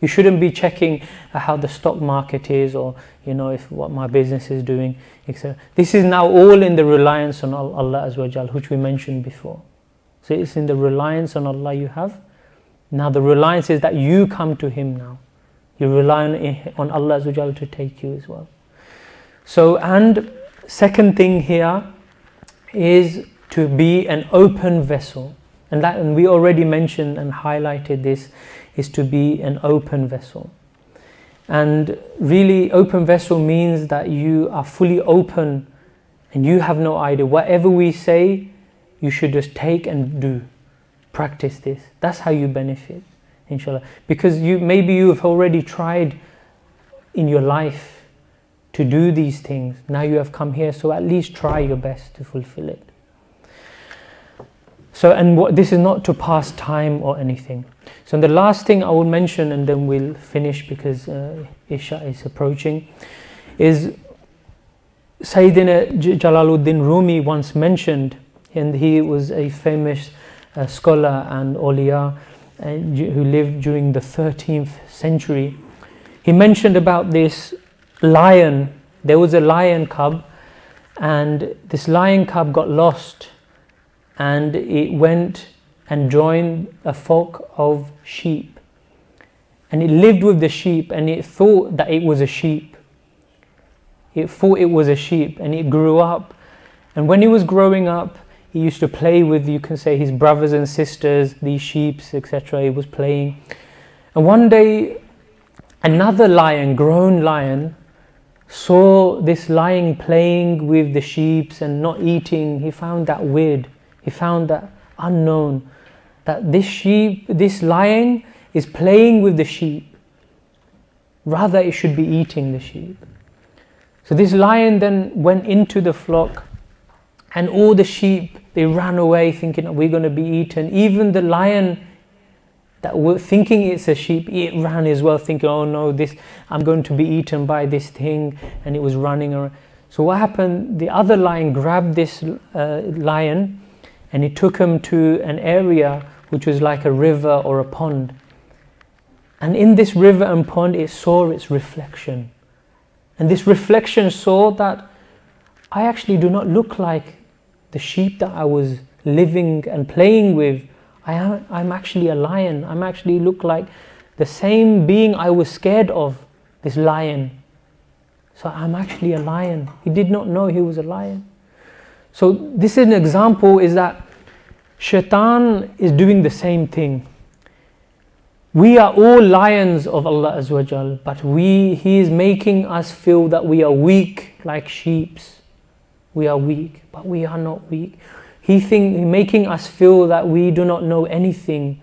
C: You shouldn't be checking how the stock market is, or if what my business is doing, etc. This is now all in the reliance on Allah Azza wa Jal, which we mentioned before. So it's in the reliance on Allah you have. Now the reliance is that you come to Him now. You rely on Allah Azza wa Jal to take you as well. So, and second thing here is to be an open vessel. And we already mentioned and highlighted this, is to be an open vessel. And really, open vessel means that you are fully open and you have no idea. Whatever we say, you should just take and do. Practice this. That's how you benefit, inshallah. Because maybe you have already tried in your life to do these things. Now you have come here, so at least try your best to fulfill it. So, and this is not to pass time or anything. So the last thing I will mention, and then we'll finish because Isha is approaching, is Sayyidina Jalaluddin Rumi once mentioned, and he was a famous scholar and awliya who lived during the 13th century. He mentioned about this lion. There was a lion cub, and this lion cub got lost, and it went and joined a flock of sheep, and it lived with the sheep, and it thought that it was a sheep. It thought it was a sheep, and it grew up, and when he was growing up, he used to play with, you can say, his brothers and sisters, these sheep, etc. He was playing, and one day another lion, grown lion, saw this lion playing with the sheep and not eating. He found that weird. He found that unknown, that this lion is playing with the sheep. Rather, it should be eating the sheep. So this lion then went into the flock, and all the sheep, they ran away thinking, we're going to be eaten. Even the lion that were thinking it's a sheep, it ran as well, thinking, oh no, I'm going to be eaten by this thing, and it was running around. So what happened, the other lion grabbed this lion, and it took him to an area which was like a river or a pond. And in this river and pond, it saw its reflection. And this reflection saw that I actually do not look like the sheep that I was living and playing with. I'm actually a lion. I actually look like the same being I was scared of, this lion. So I'm actually a lion. He did not know he was a lion. So this is an example, is that Shaitan is doing the same thing. we are all lions of Allah Azza wa Jal, but He is making us feel that we are weak like sheeps. We are weak, but we are not weak. He's making us feel that we do not know anything.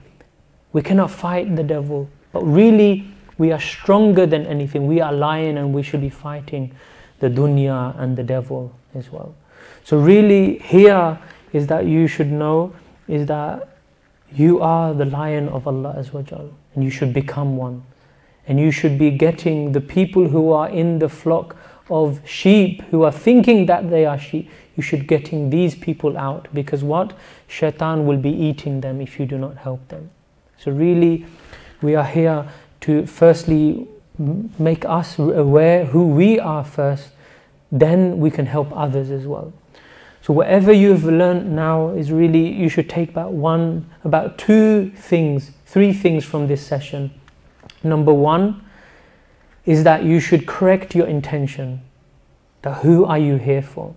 C: We cannot fight the devil, but really we are stronger than anything. We are lion and we should be fighting the dunya and the devil as well. So really here is that you should know is that you are the lion of Allah Azza wa Jal, and you should become one. And you should be getting the people who are in the flock of sheep, who are thinking that they are sheep, you should getting these people out, because what? Shaitan will be eating them if you do not help them. So really we are here to firstly make us aware who we are first, then we can help others as well. So whatever you've learned now is really, you should take about three things from this session. Number one is that you should correct your intention. That who are you here for?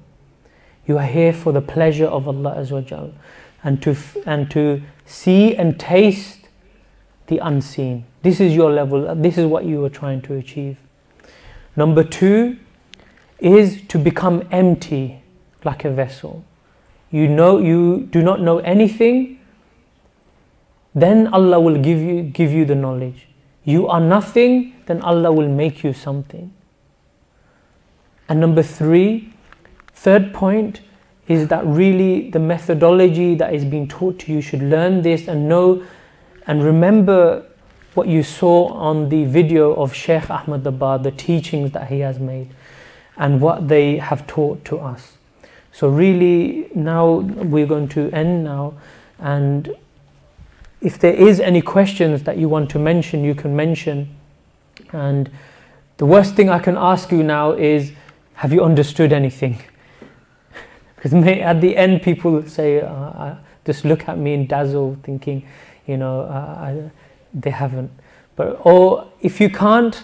C: You are here for the pleasure of Allah Azza wa Jal, and to see and taste the unseen. This is your level, this is what you are trying to achieve. Number two is to become empty like a vessel. You do not know anything, then Allah will give you the knowledge. You are nothing, then Allah will make you something. And number third point is that really the methodology that is being taught to you, should learn this and know and remember what you saw on the video of Sheikh Ahmad Dabbar, the teachings that he has made and what they have taught to us. So really now we're going to end now, and if there is any questions that you want to mention, you can mention. And the worst thing I can ask you now is, have you understood anything? Because at the end people say, just look at me and dazzle, thinking, they haven't. Or if you can't,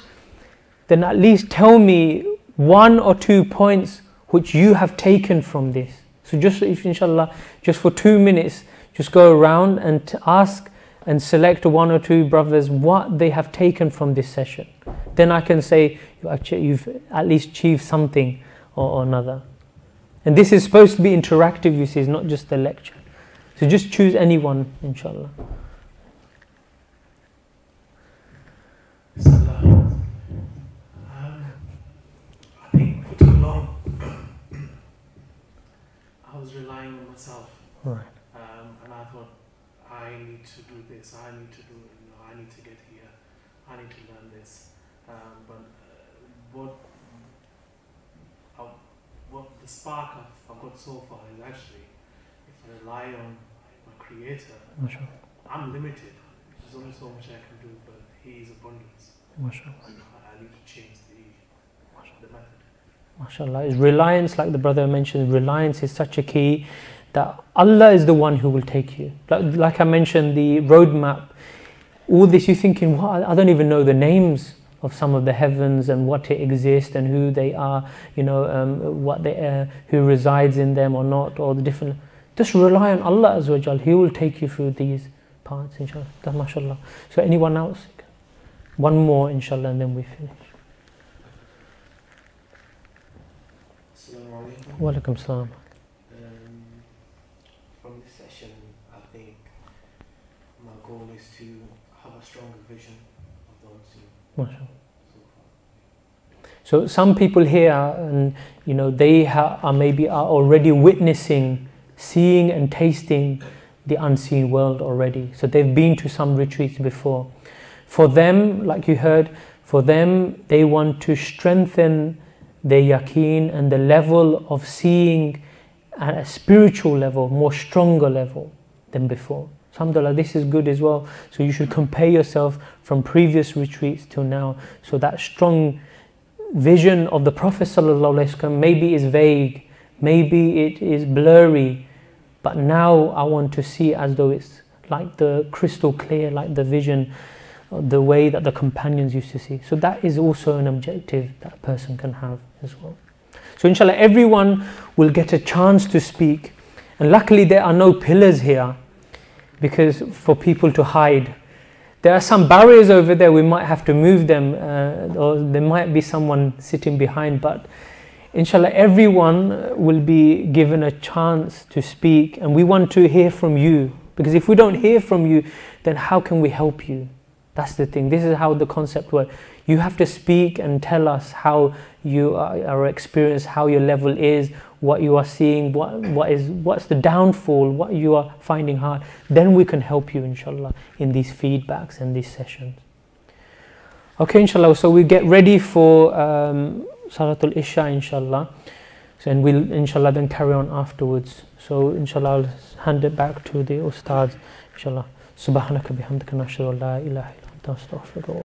C: then at least tell me 1 or 2 points which you have taken from this. So just, if inshallah, just for 2 minutes, just go around and ask and select 1 or 2 brothers what they have taken from this session. Then I can say, you've at least achieved something or another. And this is supposed to be interactive, you see, it's not just a lecture. So just choose anyone, inshallah.
A: I think for too long I was relying on myself.
C: Right.
A: And I thought, I need to do this, I need to do it, I need to get here, I need to learn this. But what the spark I've got so far is actually, if I rely on my Creator, I'm limited. There's only so much I can do, but He is abundance. I need to change the method.
C: MashaAllah. Is reliance, like the brother mentioned, reliance is such a key that Allah is the one who will take you. Like I mentioned, the roadmap, all this, you're thinking, what? I don't even know the names of some of the heavens and what it exists and who they are, what they who resides in them or not, or the different. Just rely on Allah Azza wa Jal. He will take you through these parts, inshallah. MashaAllah. So anyone else? One more, inshallah, and then we finish.
H: Assalamu alaikum.
C: Wa alaikum salam.
H: From this session, I think my goal is to have a stronger vision of the unseen.
C: MashaAllah. So some people here, and they are maybe already witnessing, seeing and tasting the unseen world already. So they've been to some retreats before. For them, like you heard, for them, they want to strengthen their yaqeen and the level of seeing at a spiritual level, more stronger level than before. Alhamdulillah, this is good as well. So you should compare yourself from previous retreats till now. So that strong vision of the Prophet ﷺ maybe is vague, maybe it is blurry, but now I want to see as though it's like the crystal clear, like the vision, the way that the companions used to see. So that is also an objective that a person can have as well. So inshallah, everyone will get a chance to speak, and luckily there are no pillars here because for people to hide. there are some barriers over there, we might have to move them, or there might be someone sitting behind, but inshallah everyone will be given a chance to speak, and we want to hear from you, because if we don't hear from you, then how can we help you? That's the thing. This is how the concept works. You have to speak and tell us how you are experienced, how your level is, what you are seeing, what's the downfall, what you are finding hard. Then we can help you, inshallah, in these feedbacks and these sessions. Okay, inshallah. So we get ready for Salatul Isha, inshallah. So, and we'll inshallah then carry on afterwards. So inshallah I'll hand it back to the Ustad, inshallah. Subhanaka bihamdika nashhadu an la ilaha illa anta astaghfiruka.